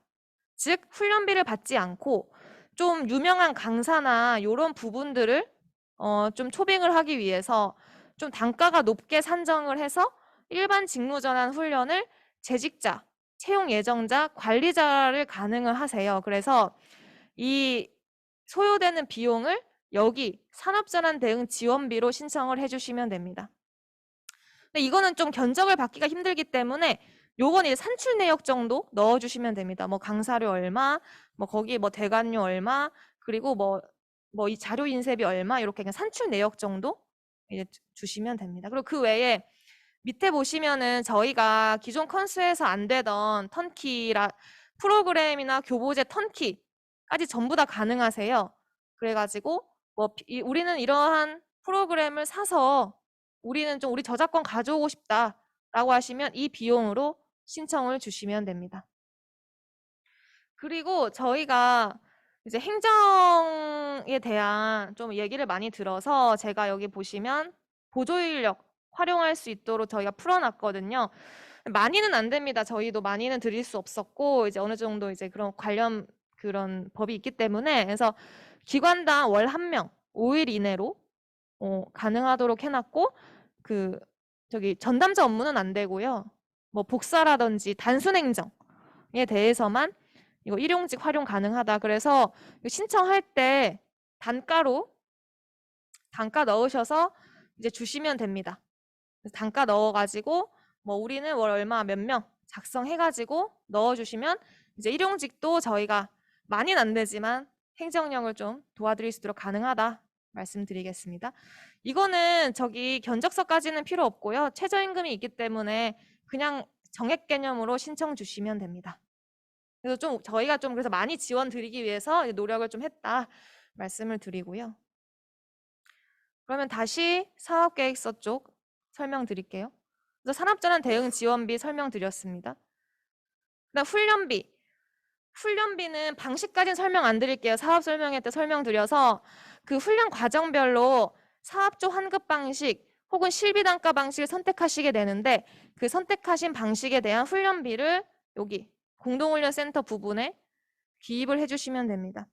즉, 훈련비를 받지 않고 좀 유명한 강사나 이런 부분들을 좀 초빙을 하기 위해서 좀 단가가 높게 산정을 해서 일반 직무전환 훈련을 재직자, 채용 예정자, 관리자를 가능을 하세요. 그래서 이 소요되는 비용을 여기 산업전환 대응 지원비로 신청을 해주시면 됩니다. 근데 이거는 좀 견적을 받기가 힘들기 때문에 요건 이제 산출 내역 정도 넣어주시면 됩니다. 뭐 강사료 얼마, 뭐 거기 뭐 대관료 얼마, 그리고 뭐 이 자료 인쇄비 얼마, 이렇게 그냥 산출 내역 정도 이제 주시면 됩니다. 그리고 그 외에 밑에 보시면은 저희가 기존 컨수에서 안 되던 턴키라 프로그램이나 교보제 턴키까지 전부 다 가능하세요. 그래가지고 뭐 우리는 이러한 프로그램을 사서 우리는 좀 우리 저작권 가져오고 싶다라고 하시면 이 비용으로 신청을 주시면 됩니다. 그리고 저희가 이제 행정에 대한 좀 얘기를 많이 들어서 제가 여기 보시면 보조인력 활용할 수 있도록 저희가 풀어놨거든요. 많이는 안 됩니다. 저희도 많이는 드릴 수 없었고, 이제 어느 정도 이제 그런 관련 그런 법이 있기 때문에, 그래서 기관당 월 1명 5일 이내로 가능하도록 해놨고, 전담자 업무는 안 되고요. 뭐 복사라든지 단순 행정에 대해서만 이거 일용직 활용 가능하다. 그래서 신청할 때 단가 넣으셔서 이제 주시면 됩니다. 단가 넣어가지고 뭐 우리는 월 얼마 몇 명 작성해가지고 넣어주시면 이제 일용직도 저희가 많이는 안 되지만 행정력을 좀 도와드릴 수 있도록 가능하다 말씀드리겠습니다. 이거는 견적서까지는 필요 없고요. 최저임금이 있기 때문에 그냥 정액 개념으로 신청 주시면 됩니다. 그래서 저희가 그래서 많이 지원 드리기 위해서 노력을 좀 했다 말씀을 드리고요. 그러면 다시 사업계획서 쪽 설명드릴게요. 그래서 산업전환 대응 지원비 설명드렸습니다. 그다음 훈련비는 방식까지는 설명 안 드릴게요. 사업 설명회 때 설명드려서 그 훈련 과정별로 사업조 환급 방식 혹은 실비 단가 방식을 선택하시게 되는데, 그 선택하신 방식에 대한 훈련비를 여기 공동훈련센터 부분에 기입을 해주시면 됩니다.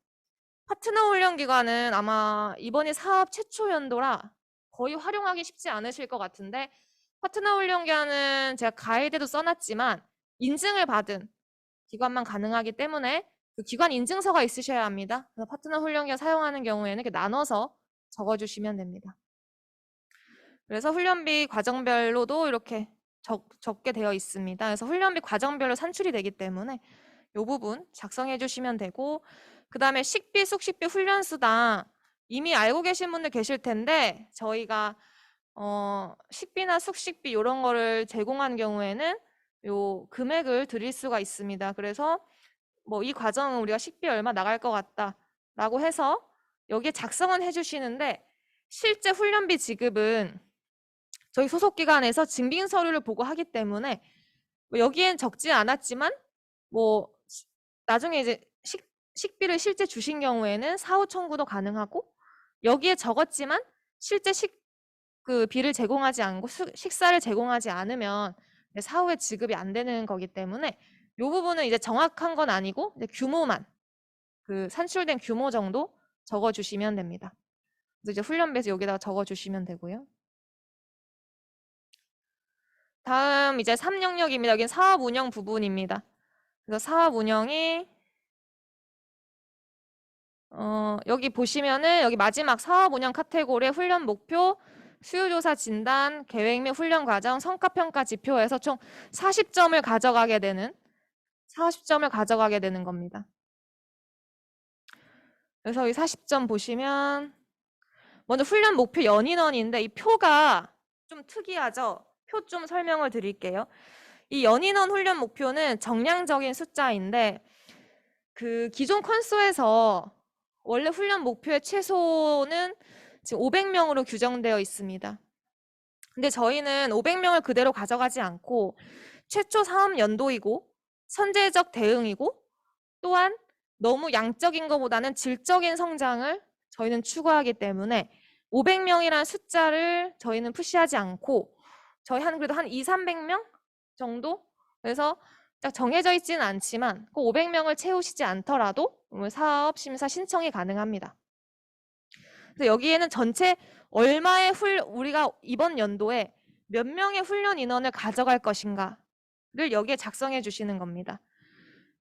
파트너 훈련기관은 아마 이번이 사업 최초 연도라 거의 활용하기 쉽지 않으실 것 같은데, 파트너 훈련기관은 제가 가이드도 써놨지만 인증을 받은 기관만 가능하기 때문에 그 기관 인증서가 있으셔야 합니다. 그래서 파트너 훈련기관 사용하는 경우에는 이렇게 나눠서 적어주시면 됩니다. 그래서 훈련비 과정별로도 이렇게 적게 되어 있습니다. 그래서 훈련비 과정별로 산출이 되기 때문에 이 부분 작성해 주시면 되고, 그 다음에 식비, 숙식비, 훈련수당 이미 알고 계신 분들 계실 텐데, 저희가 식비나 숙식비 이런 거를 제공한 경우에는 요 금액을 드릴 수가 있습니다. 그래서 뭐 이 과정은 우리가 식비 얼마 나갈 것 같다라고 해서 여기에 작성은 해주시는데, 실제 훈련비 지급은 저희 소속기관에서 증빙 서류를 보고 하기 때문에 뭐 여기엔 적지 않았지만 뭐 나중에 이제 식비를 실제 주신 경우에는 사후 청구도 가능하고, 여기에 적었지만 실제 비를 제공하지 않고 식사를 제공하지 않으면 사후에 지급이 안 되는 거기 때문에 이 부분은 이제 정확한 건 아니고 이제 규모만 그 산출된 규모 정도 적어주시면 됩니다. 그래서 이제 훈련비에서 여기다가 적어주시면 되고요. 다음 이제 3영역입니다. 여기는 사업 운영 부분입니다. 그래서 사업 운영이 여기 보시면은 여기 마지막 사업 운영 카테고리에 훈련 목표, 수요조사 진단, 계획 및 훈련 과정, 성과평가 지표에서 총 40점을 가져가게 되는 40점을 가져가게 되는 겁니다. 그래서 이 40점 보시면 먼저 훈련 목표 연인원인데 이 표가 좀 특이하죠? 표 좀 설명을 드릴게요. 이 연인원 훈련 목표는 정량적인 숫자인데 그 기존 컨소에서 원래 훈련 목표의 최소는 지금 500명으로 규정되어 있습니다. 근데 저희는 500명을 그대로 가져가지 않고 최초 사업 연도이고 선제적 대응이고 또한 너무 양적인 것보다는 질적인 성장을 저희는 추구하기 때문에 500명이라는 숫자를 저희는 푸시하지 않고 저희 그래도 한 2, 300명 정도? 그래서 딱 정해져 있지는 않지만 꼭 500명을 채우시지 않더라도 사업 심사 신청이 가능합니다. 그래서 여기에는 전체 얼마의 우리가 이번 연도에 몇 명의 훈련 인원을 가져갈 것인가를 여기에 작성해 주시는 겁니다.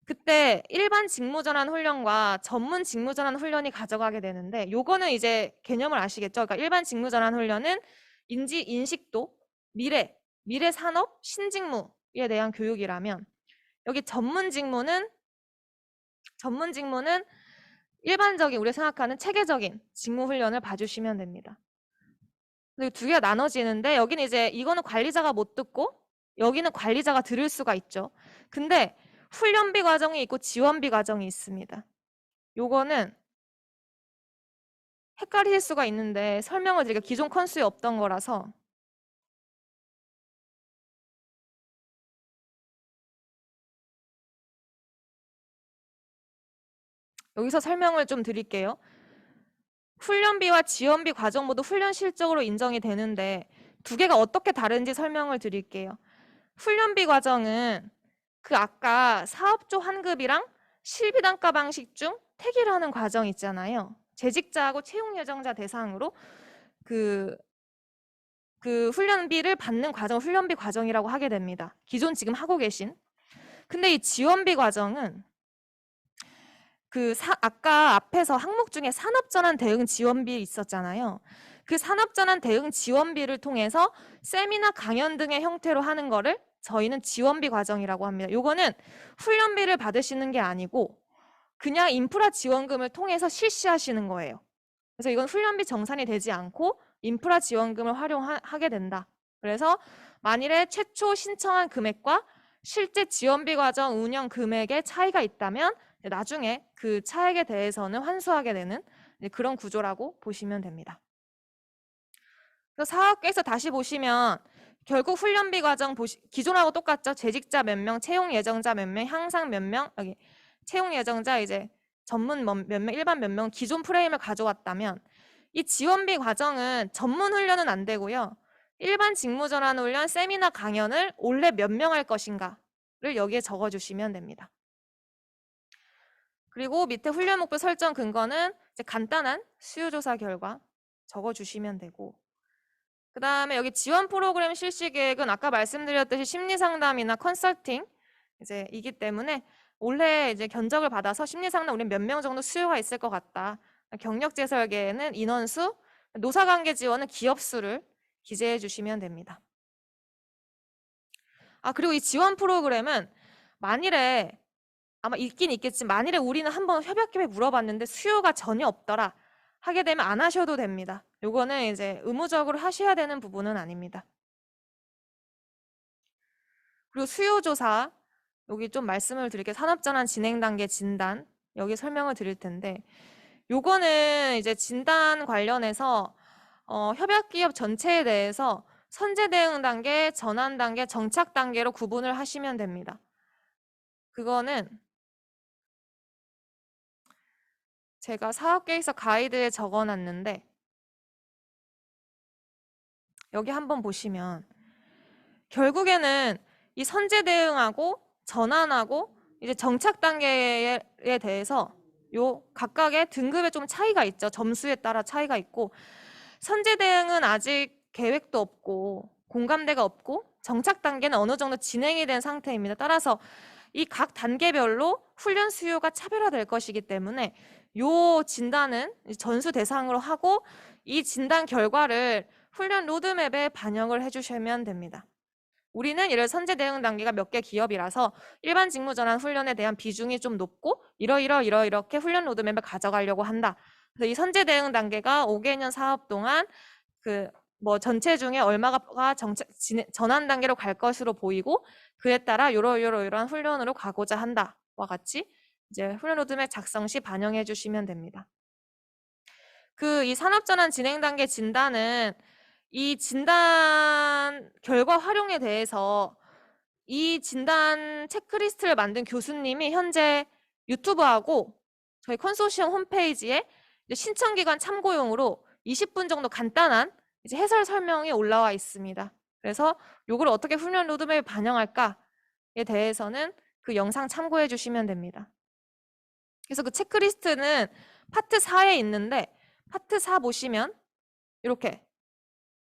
그때 일반 직무전환 훈련과 전문 직무전환 훈련이 가져가게 되는데 요거는 이제 개념을 아시겠죠? 그러니까 일반 직무전환 훈련은 인식도, 미래 산업, 신직무에 대한 교육이라면 여기 전문 직무는 일반적인 우리가 생각하는 체계적인 직무 훈련을 봐주시면 됩니다. 두 개가 나눠지는데 여기는 이제 이거는 관리자가 못 듣고 여기는 관리자가 들을 수가 있죠. 근데 훈련비 과정이 있고 지원비 과정이 있습니다. 요거는 헷갈릴 수가 있는데 설명을 드리기가 기존 컨수에 없던 거라서 여기서 설명을 좀 드릴게요. 훈련비와 지원비 과정 모두 훈련 실적으로 인정이 되는데 두 개가 어떻게 다른지 설명을 드릴게요. 훈련비 과정은 그 아까 사업조 환급이랑 실비 단가 방식 중 택이라는 과정 있잖아요. 재직자하고 채용 예정자 대상으로 그 훈련비를 받는 과정, 훈련비 과정이라고 하게 됩니다. 기존 지금 하고 계신. 근데 이 지원비 과정은 아까 앞에서 항목 중에 산업전환 대응 지원비 있었잖아요. 그 산업전환 대응 지원비를 통해서 세미나 강연 등의 형태로 하는 거를 저희는 지원비 과정이라고 합니다. 요거는 훈련비를 받으시는 게 아니고 그냥 인프라 지원금을 통해서 실시하시는 거예요. 그래서 이건 훈련비 정산이 되지 않고 인프라 지원금을 활용하게 된다. 그래서 만일에 최초 신청한 금액과 실제 지원비 과정 운영 금액의 차이가 있다면 나중에 그 차액에 대해서는 환수하게 되는 그런 구조라고 보시면 됩니다. 사업계에서 다시 보시면 결국 훈련비 과정 기존하고 똑같죠. 재직자 몇 명, 채용 예정자 몇 명, 향상 몇 명, 여기 채용 예정자 이제 전문 몇 명, 일반 몇 명 기존 프레임을 가져왔다면 이 지원비 과정은 전문 훈련은 안 되고요. 일반 직무전환 훈련, 세미나 강연을 올해 몇 명 할 것인가를 여기에 적어주시면 됩니다. 그리고 밑에 훈련 목표 설정 근거는 이제 간단한 수요조사 결과 적어주시면 되고 그 다음에 여기 지원 프로그램 실시 계획은 아까 말씀드렸듯이 심리상담이나 컨설팅 이제 이기 때문에 올해 이제 견적을 받아서 심리상담 우리 몇 명 정도 수요가 있을 것 같다. 경력재설계에는 인원수, 노사관계 지원은 기업수를 기재해 주시면 됩니다. 그리고 이 지원 프로그램은 만일에 아마 있긴 있겠지만 만일에 우리는 한번 협약기획 물어봤는데 수요가 전혀 없더라 하게 되면 안 하셔도 됩니다. 요거는 이제 의무적으로 하셔야 되는 부분은 아닙니다. 그리고 수요조사 여기 좀 말씀을 드릴게요. 산업전환 진행 단계 진단 여기 설명을 드릴 텐데 요거는 이제 진단 관련해서 협약기업 전체에 대해서 선제 대응 단계, 전환 단계, 정착 단계로 구분을 하시면 됩니다. 그거는 제가 사업계획서 가이드에 적어놨는데 여기 한번 보시면 결국에는 이 선제 대응하고 전환하고 이제 정착 단계에 대해서 요 각각의 등급에 좀 차이가 있죠. 점수에 따라 차이가 있고 선제 대응은 아직 계획도 없고 공감대가 없고 정착 단계는 어느 정도 진행이 된 상태입니다. 따라서 이 각 단계별로 훈련 수요가 차별화될 것이기 때문에 요 진단은 전수 대상으로 하고 이 진단 결과를 훈련 로드맵에 반영을 해주시면 됩니다. 우리는 이를 선제 대응 단계가 몇 개 기업이라서 일반 직무 전환 훈련에 대한 비중이 좀 높고 이렇게 훈련 로드맵을 가져가려고 한다. 그래서 이 선제 대응 단계가 5개년 사업 동안 그 뭐 전체 중에 얼마가 전환 단계로 갈 것으로 보이고 그에 따라 이러한 훈련으로 가고자 한다와 같이 이제 훈련 로드맵 작성 시 반영해 주시면 됩니다. 이 산업 전환 진행 단계 진단은 이 진단 결과 활용에 대해서 이 진단 체크리스트를 만든 교수님이 현재 유튜브하고 저희 컨소시엄 홈페이지에 신청기관 참고용으로 20분 정도 간단한 이제 해설 설명이 올라와 있습니다. 그래서 이걸 어떻게 훈련 로드맵에 반영할까에 대해서는 그 영상 참고해 주시면 됩니다. 그래서 그 체크리스트는 파트 4에 있는데 파트 4 보시면 이렇게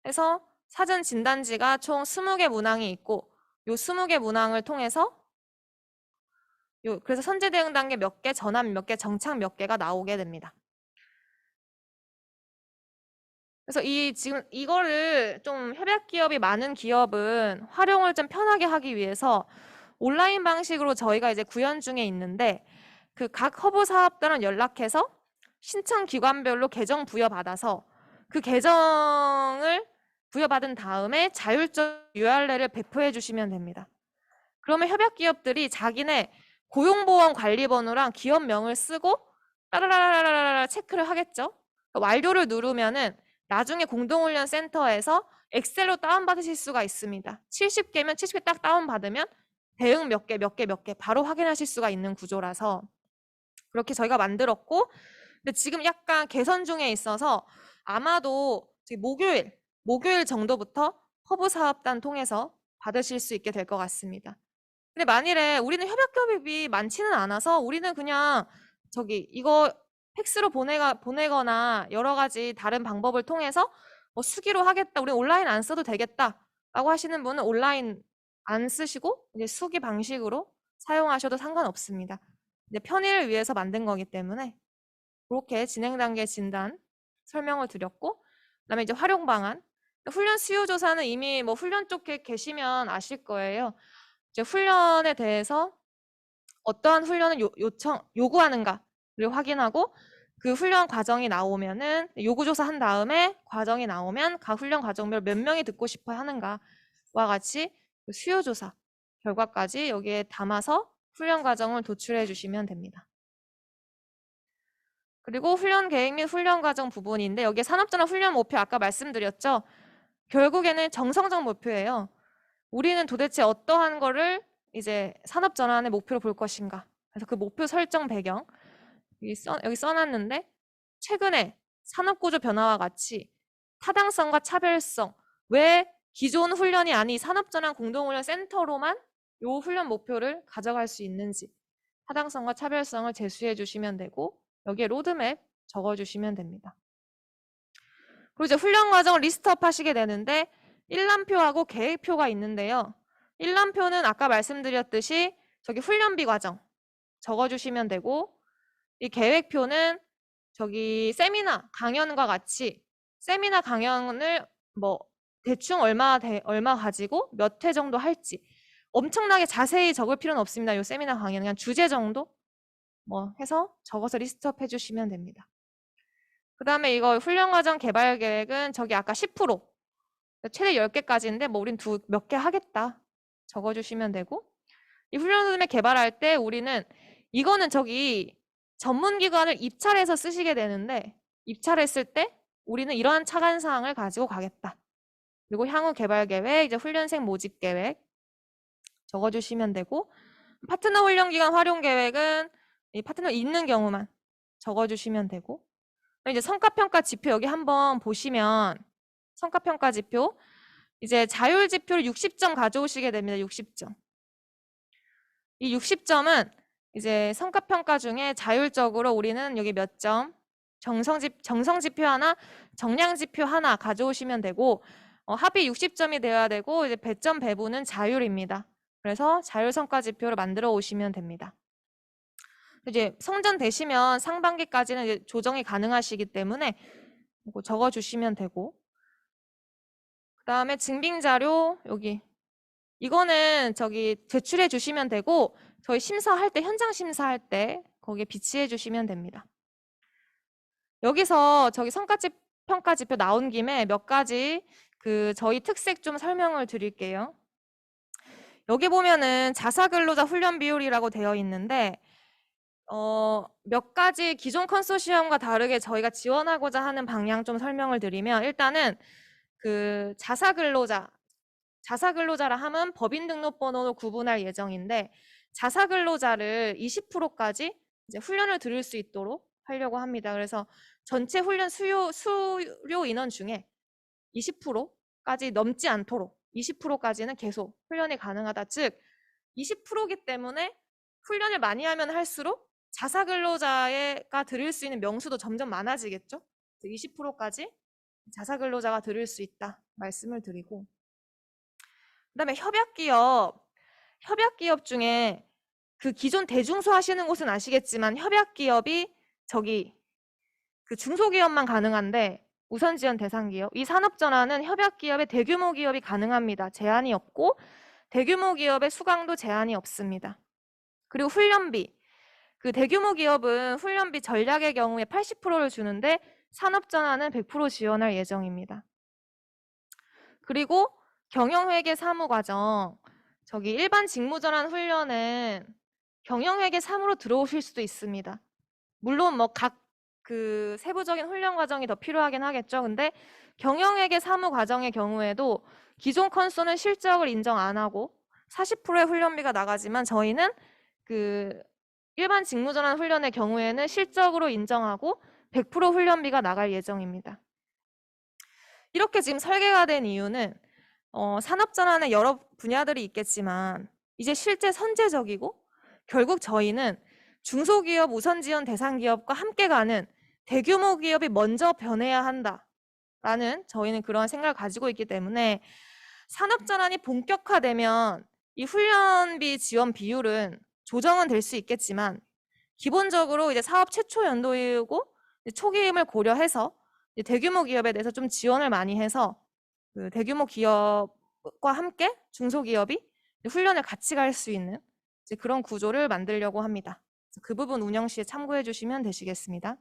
해서 사전 진단지가 총 20개 문항이 있고 요 20개 문항을 통해서 그래서 선제 대응 단계 몇 개, 전환 몇 개, 정착 몇 개가 나오게 됩니다. 그래서 지금 이거를 좀 협약 기업이 많은 기업은 활용을 좀 편하게 하기 위해서 온라인 방식으로 저희가 이제 구현 중에 있는데 그 각 허브 사업단은 연락해서 신청 기관별로 계정 부여받아서 그 계정을 부여받은 다음에 자율적 URL을 배포해 주시면 됩니다. 그러면 협약 기업들이 자기네 고용보험관리번호랑 기업명을 쓰고 따라라라라라 체크를 하겠죠. 완료를 누르면은 나중에 공동훈련 센터에서 엑셀로 다운받으실 수가 있습니다. 70개면 70개 딱 다운받으면 대응 몇 개 바로 확인하실 수가 있는 구조라서 그렇게 저희가 만들었고 근데 지금 약간 개선 중에 있어서 아마도 목요일 정도부터 허브 사업단 통해서 받으실 수 있게 될 것 같습니다. 근데 만일에 우리는 협약기업이 많지는 않아서 우리는 그냥 이거 팩스로 보내거나 여러 가지 다른 방법을 통해서 뭐 수기로 하겠다. 우리 온라인 안 써도 되겠다. 라고 하시는 분은 온라인 안 쓰시고 이제 수기 방식으로 사용하셔도 상관없습니다. 이제 편의를 위해서 만든 거기 때문에 그렇게 진행 단계 진단 설명을 드렸고 그다음에 이제 활용 방안 훈련 수요 조사는 이미 뭐 훈련 쪽에 계시면 아실 거예요. 이제 훈련에 대해서 어떠한 훈련을 요구하는가를 확인하고 그 훈련 과정이 나오면은 요구조사 한 다음에 과정이 나오면 각 훈련 과정별 몇 명이 듣고 싶어 하는가와 같이 그 수요조사 결과까지 여기에 담아서 훈련 과정을 도출해 주시면 됩니다. 그리고 훈련 계획 및 훈련 과정 부분인데 여기에 산업전환 훈련 목표 아까 말씀드렸죠. 결국에는 정성적 목표예요. 우리는 도대체 어떠한 거를 이제 산업전환의 목표로 볼 것인가. 그래서 그 목표 설정 배경 여기 써놨는데 최근에 산업구조 변화와 같이 타당성과 차별성 왜 기존 훈련이 아닌 산업전환 공동훈련 센터로만 요 훈련 목표를 가져갈 수 있는지 타당성과 차별성을 제시해 주시면 되고 여기에 로드맵 적어주시면 됩니다. 그리고 이제 훈련 과정을 리스트업 하시게 되는데 일람표하고 계획표가 있는데요. 일람표는 아까 말씀드렸듯이 저기 훈련비 과정 적어주시면 되고 이 계획표는 저기 세미나 강연과 같이 세미나 강연을 뭐 대충 얼마 가지고 몇 회 정도 할지 엄청나게 자세히 적을 필요는 없습니다. 이 세미나 강연 그냥 주제 정도 뭐 해서 적어서 리스트업 해주시면 됩니다. 그 다음에 이거 훈련과정 개발 계획은 저기 아까 10% 최대 10개까지인데 뭐 우린 몇 개 하겠다 적어주시면 되고 이 훈련 로드맵 개발할 때 우리는 이거는 저기 전문기관을 입찰해서 쓰시게 되는데 입찰했을 때 우리는 이러한 차관사항을 가지고 가겠다. 그리고 향후 개발 계획, 이제 훈련생 모집 계획 적어주시면 되고 파트너 훈련기관 활용 계획은 이 파트너 있는 경우만 적어주시면 되고 이제 성과평가 지표 여기 한번 보시면 성과평가 지표 이제 자율 지표를 60점 가져오시게 됩니다. 60점. 이 60점은 이제 성과평가 중에 자율적으로 우리는 여기 몇 점, 정성지표 하나, 정량지표 하나 가져오시면 되고, 합이 60점이 돼야 되고, 이제 배점 배분은 자율입니다. 그래서 자율성과지표를 만들어 오시면 됩니다. 이제 성전되시면 상반기까지는 이제 조정이 가능하시기 때문에 이거 적어주시면 되고, 그 다음에 증빙자료 여기 이거는 저기 제출해 주시면 되고, 저희 심사할 때, 현장 심사할 때 거기에 비치해 주시면 됩니다. 여기서 저기 평가지표 나온 김에 몇 가지 저희 특색 좀 설명을 드릴게요. 여기 보면은 자사근로자 훈련 비율이라고 되어 있는데, 몇 가지 기존 컨소시엄과 다르게 저희가 지원하고자 하는 방향 좀 설명을 드리면, 일단은 자사근로자라 하면 법인 등록번호로 구분할 예정인데, 자사근로자를 20%까지 이제 훈련을 들을 수 있도록 하려고 합니다. 그래서 전체 훈련 수료 인원 중에 20%까지 넘지 않도록 20%까지는 계속 훈련이 가능하다. 즉 20%이기 때문에 훈련을 많이 하면 할수록 자사근로자가 들을 수 있는 명수도 점점 많아지겠죠. 20%까지 자사근로자가 들을 수 있다 말씀을 드리고, 그다음에 협약기업 중에 기존 대중소 하시는 곳은 아시겠지만 협약기업이 저기 중소기업만 가능한데 우선 지원 대상 기업, 이 산업전환은 협약기업의 대규모 기업이 가능합니다. 제한이 없고 대규모 기업의 수강도 제한이 없습니다. 그리고 훈련비, 대규모 기업은 훈련비 전략의 경우에 80%를 주는데 산업전환은 100% 지원할 예정입니다. 그리고 경영회계 사무과정, 저기 일반 직무전환 훈련은 경영회계 3으로 들어오실 수도 있습니다. 물론 뭐 각 세부적인 훈련 과정이 더 필요하긴 하겠죠. 근데 경영회계 사무 과정의 경우에도 기존 컨소는 실적을 인정 안 하고 40%의 훈련비가 나가지만, 저희는 일반 직무전환 훈련의 경우에는 실적으로 인정하고 100% 훈련비가 나갈 예정입니다. 이렇게 지금 설계가 된 이유는 산업전환에 여러 분야들이 있겠지만 이제 실제 선제적이고, 결국 저희는 중소기업 우선지원 대상 기업과 함께 가는 대규모 기업이 먼저 변해야 한다라는 저희는 그런 생각을 가지고 있기 때문에, 산업전환이 본격화되면 이 훈련비 지원 비율은 조정은 될 수 있겠지만 기본적으로 이제 사업 최초 연도이고 초기임을 고려해서 대규모 기업에 대해서 좀 지원을 많이 해서 대규모 기업과 함께 중소기업이 훈련을 같이 갈 수 있는 이제 그런 구조를 만들려고 합니다. 그 부분 운영 시에 참고해 주시면 되시겠습니다.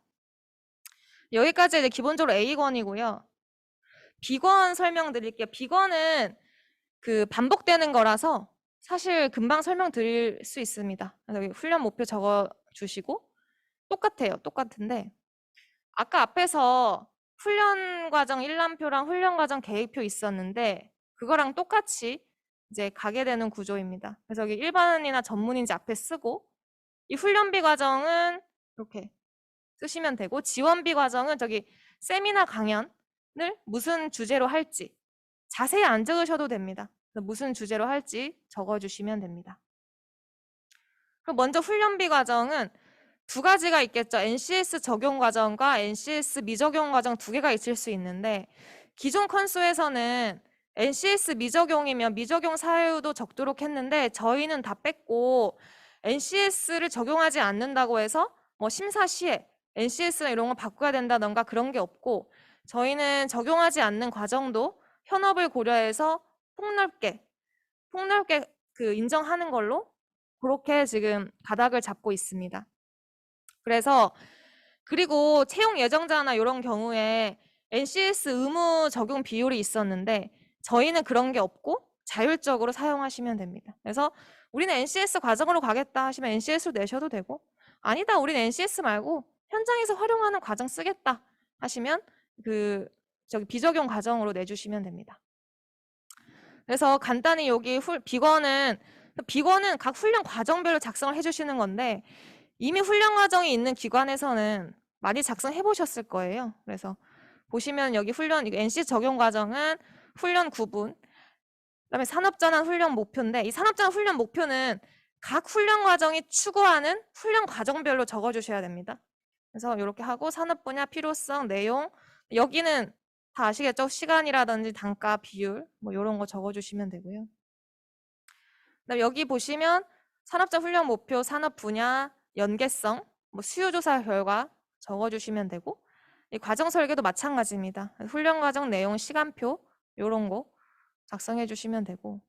여기까지 이제 기본적으로 A권이고요. B권 설명드릴게요. B권은 반복되는 거라서 사실 금방 설명드릴 수 있습니다. 여기 훈련 목표 적어 주시고, 똑같아요. 똑같은데 아까 앞에서 훈련 과정 일람표랑 훈련 과정 계획표 있었는데 그거랑 똑같이 이제 가게 되는 구조입니다. 그래서 여기 일반이나 전문인지 앞에 쓰고, 이 훈련비 과정은 이렇게 쓰시면 되고, 지원비 과정은 저기 세미나 강연을 무슨 주제로 할지 자세히 안 적으셔도 됩니다. 무슨 주제로 할지 적어주시면 됩니다. 그럼 먼저 훈련비 과정은 두 가지가 있겠죠. NCS 적용 과정과 NCS 미적용 과정 두 개가 있을 수 있는데, 기존 컨소에서는 NCS 미적용이면 미적용 사유도 적도록 했는데 저희는 다 뺐고, NCS를 적용하지 않는다고 해서 뭐 심사 시에 NCS나 이런 거 바꿔야 된다던가 그런 게 없고, 저희는 적용하지 않는 과정도 현업을 고려해서 폭넓게 인정하는 걸로 그렇게 지금 가닥을 잡고 있습니다. 그래서 그리고 채용 예정자나 이런 경우에 NCS 의무 적용 비율이 있었는데 저희는 그런 게 없고 자율적으로 사용하시면 됩니다. 그래서 우리는 NCS 과정으로 가겠다 하시면 NCS로 내셔도 되고, 아니다 우리는 NCS 말고 현장에서 활용하는 과정 쓰겠다 하시면 비적용 과정으로 내주시면 됩니다. 그래서 간단히 여기 B권은 각 훈련 과정별로 작성을 해주시는 건데, 이미 훈련 과정이 있는 기관에서는 많이 작성해 보셨을 거예요. 그래서 보시면 여기 NC 적용 과정은 훈련 구분, 그다음에 산업전환 훈련 목표인데, 이 산업전환 훈련 목표는 각 훈련 과정이 추구하는 훈련 과정별로 적어주셔야 됩니다. 그래서 이렇게 하고 산업 분야, 필요성, 내용, 여기는 다 아시겠죠? 시간이라든지 단가, 비율 뭐 이런 거 적어주시면 되고요. 그다음 여기 보시면 산업적 훈련 목표, 산업 분야, 연계성, 뭐 수요조사 결과 적어주시면 되고, 이 과정 설계도 마찬가지입니다. 훈련 과정 내용, 시간표 이런 거 작성해 주시면 되고,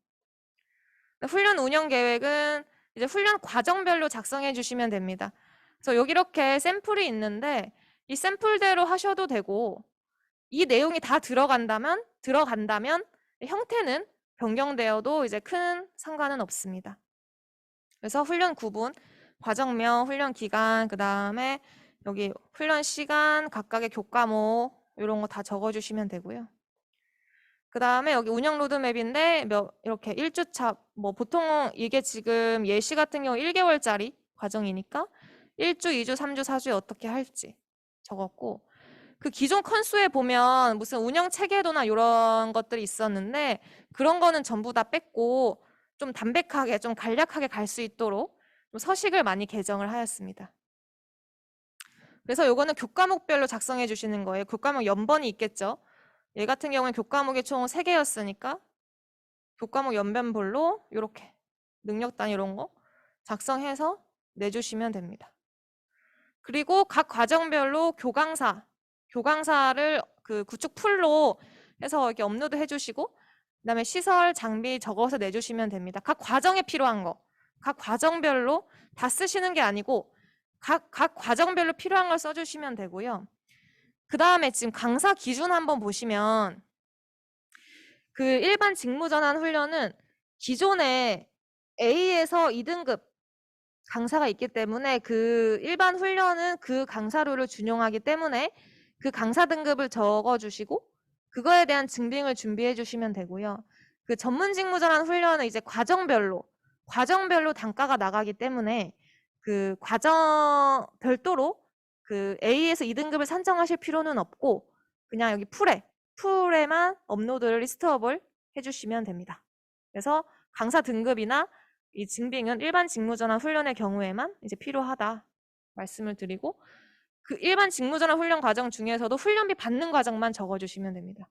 훈련 운영 계획은 이제 훈련 과정별로 작성해 주시면 됩니다. 그래서 여기 이렇게 샘플이 있는데 이 샘플대로 하셔도 되고, 이 내용이 다 들어간다면 형태는 변경되어도 이제 큰 상관은 없습니다. 그래서 훈련 구분, 과정명, 훈련 기간, 그 다음에 여기 훈련 시간, 각각의 교과목 이런 거 다 적어주시면 되고요. 그 다음에 여기 운영 로드맵인데 이렇게 1주차, 뭐 보통 이게 지금 예시 같은 경우 1개월짜리 과정이니까 1주, 2주, 3주, 4주에 어떻게 할지 적었고, 그 기존 컨소에 보면 무슨 운영 체계도나 이런 것들이 있었는데 그런 거는 전부 다 뺐고 좀 담백하게, 좀 간략하게 갈 수 있도록 좀 서식을 많이 개정을 하였습니다. 그래서 요거는 교과목별로 작성해 주시는 거예요. 교과목 연번이 있겠죠. 얘 같은 경우는 교과목이 총 3개였으니까 교과목 연변별로 이렇게 능력단 이런 거 작성해서 내주시면 됩니다. 그리고 각 과정별로 교강사를 그 구축 풀로 해서 이렇게 업로드 해주시고, 그다음에 시설, 장비 적어서 내주시면 됩니다. 각 과정에 필요한 거, 각 과정별로 다 쓰시는 게 아니고 각 과정별로 필요한 걸 써주시면 되고요. 그 다음에 지금 강사 기준 한번 보시면 그 일반 직무전환 훈련은 기존에 A에서 2등급 강사가 있기 때문에 그 일반 훈련은 그 강사료를 준용하기 때문에 그 강사 등급을 적어주시고 그거에 대한 증빙을 준비해 주시면 되고요. 그 전문 직무전환 훈련은 이제 과정별로 단가가 나가기 때문에 그 과정 별도로 그 A에서 2등급을 산정하실 필요는 없고 그냥 여기 풀에만 업로드를 리스트업을 해주시면 됩니다. 그래서 강사 등급이나 이 증빙은 일반 직무전환 훈련의 경우에만 이제 필요하다 말씀을 드리고, 그 일반 직무전환 훈련 과정 중에서도 훈련비 받는 과정만 적어주시면 됩니다.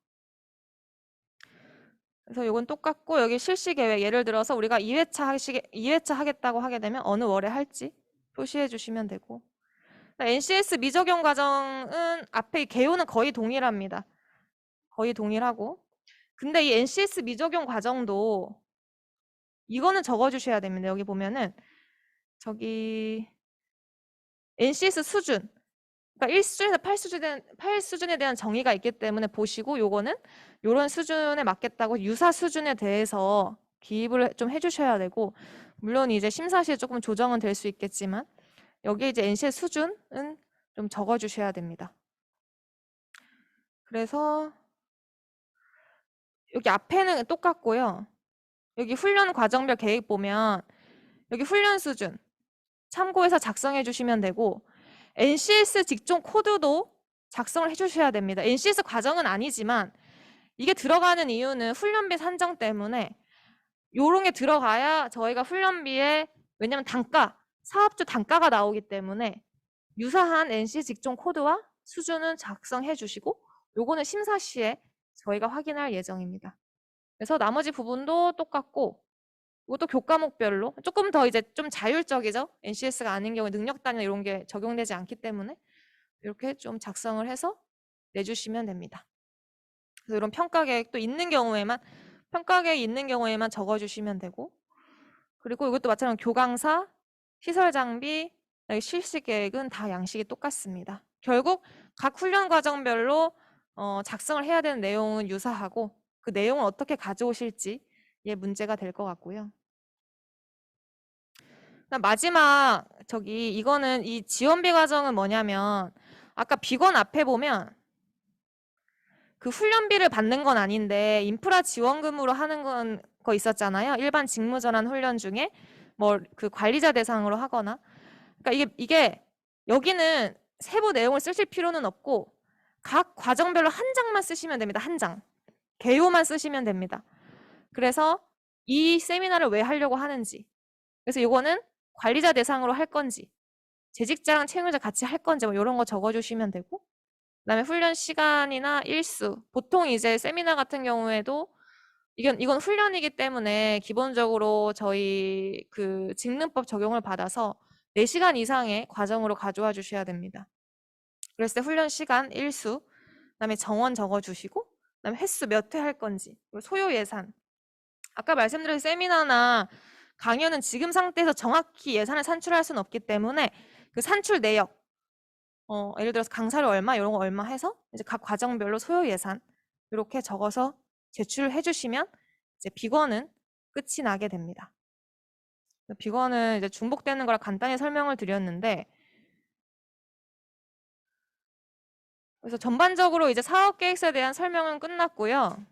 그래서 이건 똑같고 여기 실시 계획, 예를 들어서 우리가 2회차 하겠다고 하게 되면 어느 월에 할지 표시해 주시면 되고, NCS 미적용 과정은 앞에 개요는 거의 동일합니다. 거의 동일하고, 근데 이 NCS 미적용 과정도 이거는 적어주셔야 됩니다. 여기 보면은 저기 NCS 수준, 그러니까 1수준에서 8수준에 대한 정의가 있기 때문에 보시고 요거는 요런 수준에 맞겠다고 유사 수준에 대해서 기입을 좀 해주셔야 되고, 물론 이제 심사 시에 조금 조정은 될 수 있겠지만 여기 이제 NCS 수준은 좀 적어주셔야 됩니다. 그래서 여기 앞에는 똑같고요. 여기 훈련 과정별 계획 보면 여기 훈련 수준 참고해서 작성해 주시면 되고, NCS 직종 코드도 작성을 해주셔야 됩니다. NCS 과정은 아니지만 이게 들어가는 이유는 훈련비 산정 때문에 요런 게 들어가야 저희가 훈련비에, 왜냐면 사업주 단가가 나오기 때문에 유사한 NCS 직종 코드와 수준은 작성해 주시고 요거는 심사 시에 저희가 확인할 예정입니다. 그래서 나머지 부분도 똑같고 이것도 교과목별로 조금 더 이제 좀 자율적이죠. NCS가 아닌 경우에 능력단위나 이런 게 적용되지 않기 때문에 이렇게 좀 작성을 해서 내주시면 됩니다. 그래서 이런 평가 계획도 있는 경우에만 적어주시면 되고, 그리고 이것도 마찬가지로 교강사, 시설 장비, 실시 계획은 다 양식이 똑같습니다. 결국 각 훈련 과정별로 작성을 해야 되는 내용은 유사하고 그 내용을 어떻게 가져오실지 문제가 될 것 같고요. 마지막 이거는 이 지원비 과정은 뭐냐면 아까 비권 앞에 보면 그 훈련비를 받는 건 아닌데 인프라 지원금으로 하는 거 있었잖아요. 일반 직무전환 훈련 중에 뭐 그 관리자 대상으로 하거나, 그러니까 이게 여기는 세부 내용을 쓰실 필요는 없고 각 과정별로 한 장만 쓰시면 됩니다. 한 장. 개요만 쓰시면 됩니다. 그래서 이 세미나를 왜 하려고 하는지, 그래서 이거는 관리자 대상으로 할 건지, 재직자랑 채용자 같이 할 건지 뭐 이런 거 적어주시면 되고, 그다음에 훈련 시간이나 일수. 보통 이제 세미나 같은 경우에도 이건 훈련이기 때문에 기본적으로 저희 그 직능법 적용을 받아서 4시간 이상의 과정으로 가져와 주셔야 됩니다. 그랬을 때 훈련 시간, 일수, 그다음에 정원 적어주시고, 그다음에 횟수 몇 회 할 건지, 그리고 소요 예산. 아까 말씀드린 세미나나 강연은 지금 상태에서 정확히 예산을 산출할 수는 없기 때문에 그 산출 내역, 예를 들어서 강사료 얼마, 이런 거 얼마 해서 이제 각 과정별로 소요 예산 이렇게 적어서 제출해 주시면 이제 비권은 끝이 나게 됩니다. 비권은 이제 중복되는 거라 간단히 설명을 드렸는데, 그래서 전반적으로 이제 사업 계획서에 대한 설명은 끝났고요.